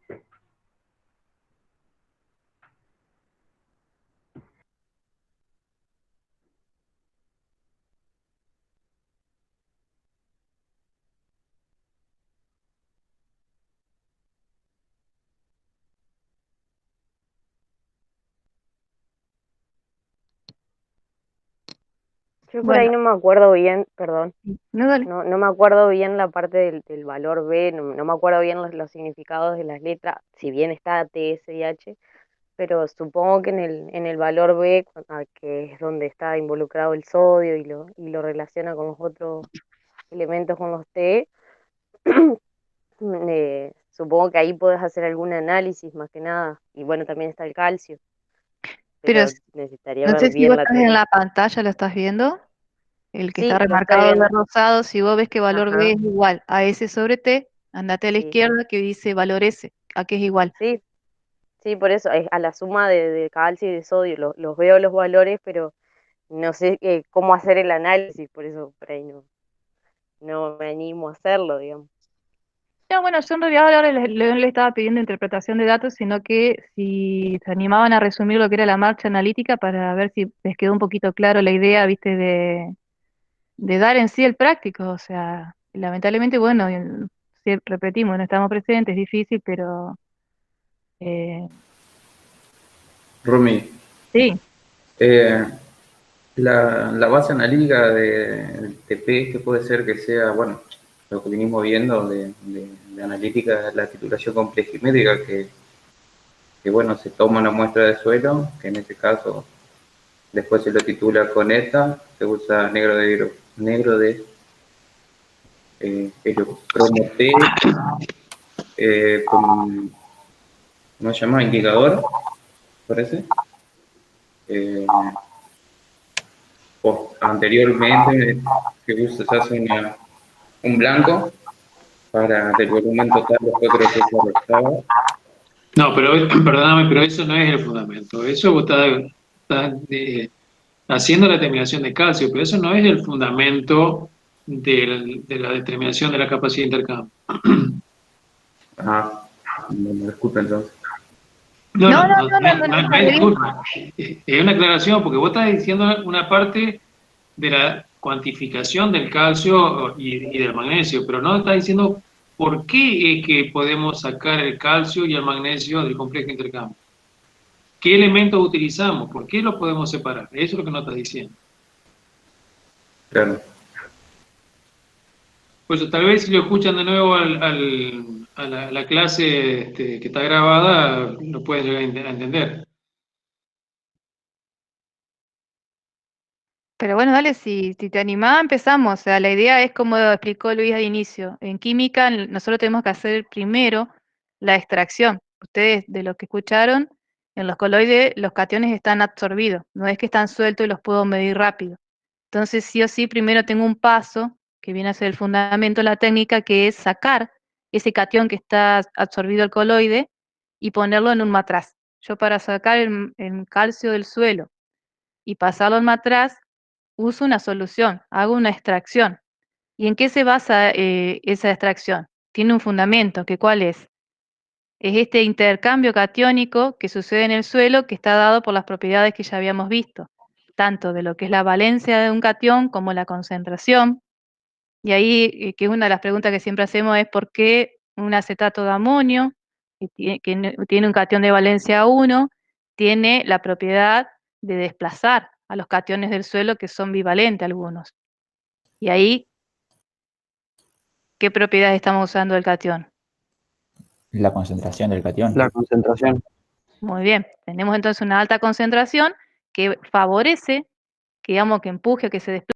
Yo por ahí Bueno, no me acuerdo bien, perdón, no, dale. no me acuerdo bien la parte del valor B, no me acuerdo bien los significados de las letras, si bien está T, S y H, pero supongo que en el valor B, que es donde está involucrado el sodio y lo relaciona con los otros elementos con los T, supongo que ahí puedes hacer algún análisis más que nada, y bueno, también está el calcio, Pero pero necesitaría no ver sé si vos bien la estás en teoría. la pantalla, ¿lo estás viendo? El que está Sí, lo estoy remarcado de viendo, rosado, si vos ves que valor B ajá, es igual a S sobre T, andate a la sí, izquierda que dice valor S, a qué es igual. sí, sí, por eso, a la suma de calcio y de sodio, los veo los valores, pero no sé cómo hacer el análisis, por eso por ahí no me animo a hacerlo, digamos. No, bueno, yo en realidad ahora no le estaba pidiendo interpretación de datos, sino que si se animaban a resumir lo que era la marcha analítica para ver si les quedó un poquito claro la idea, viste, de dar en sí el práctico. O sea, lamentablemente, bueno, sí, repetimos, no estamos presentes, es difícil, pero eh, Rumi, sí. eh, la base analítica del TP, que puede ser que sea, bueno, lo que venimos viendo de analítica, la titulación complejimétrica, bueno, se toma una muestra de suelo, que en este caso después se lo titula con ETA, se usa negro de cromo T, con, ¿cómo se llama? Indicador, parece. Eh, Anteriormente se hace un blanco para del volumen total después creo que se restaba. No, pero perdóname, pero eso no es el fundamento. Eso vos estás haciendo la determinación de calcio, pero eso no es el fundamento de la determinación de la capacidad de intercambio. Ah, no me disculpa entonces. No, No, no, no, no, no, no, no, no es disculpa. Es una aclaración, porque vos estás diciendo una parte de la cuantificación del calcio y del magnesio, pero no estás diciendo ¿por qué es que podemos sacar el calcio y el magnesio del complejo de intercambio? ¿Qué elementos utilizamos? ¿Por qué los podemos separar? Eso es lo que nos estás diciendo. Claro. Pues tal vez si lo escuchan de nuevo a la clase que está grabada, lo pueden llegar a entender. Pero bueno, dale, si te animás, empezamos. O sea, la idea es como explicó Luis al inicio. En química, nosotros tenemos que hacer primero la extracción. Ustedes, de lo que escucharon, en los coloides los cationes están absorbidos. No es que están sueltos y los puedo medir rápido. Entonces, sí o sí, primero tengo un paso que viene a ser el fundamento de la técnica, que es sacar ese catión que está absorbido al coloide y ponerlo en un matraz. Yo para sacar el calcio del suelo y pasarlo al matraz, uso una solución, hago una extracción. ¿Y en qué se basa esa extracción? Tiene un fundamento, que ¿cuál es? Es este intercambio catiónico que sucede en el suelo, que está dado por las propiedades que ya habíamos visto, tanto de lo que es la valencia de un catión como la concentración. Y ahí, que es una de las preguntas que siempre hacemos, es por qué un acetato de amonio, que tiene un catión de valencia 1, tiene la propiedad de desplazar a los cationes del suelo, que son bivalentes algunos. Y ahí, ¿qué propiedades estamos usando del catión? La concentración del catión. La concentración. Muy bien, tenemos entonces una alta concentración que favorece, que digamos que empuje, que se desplace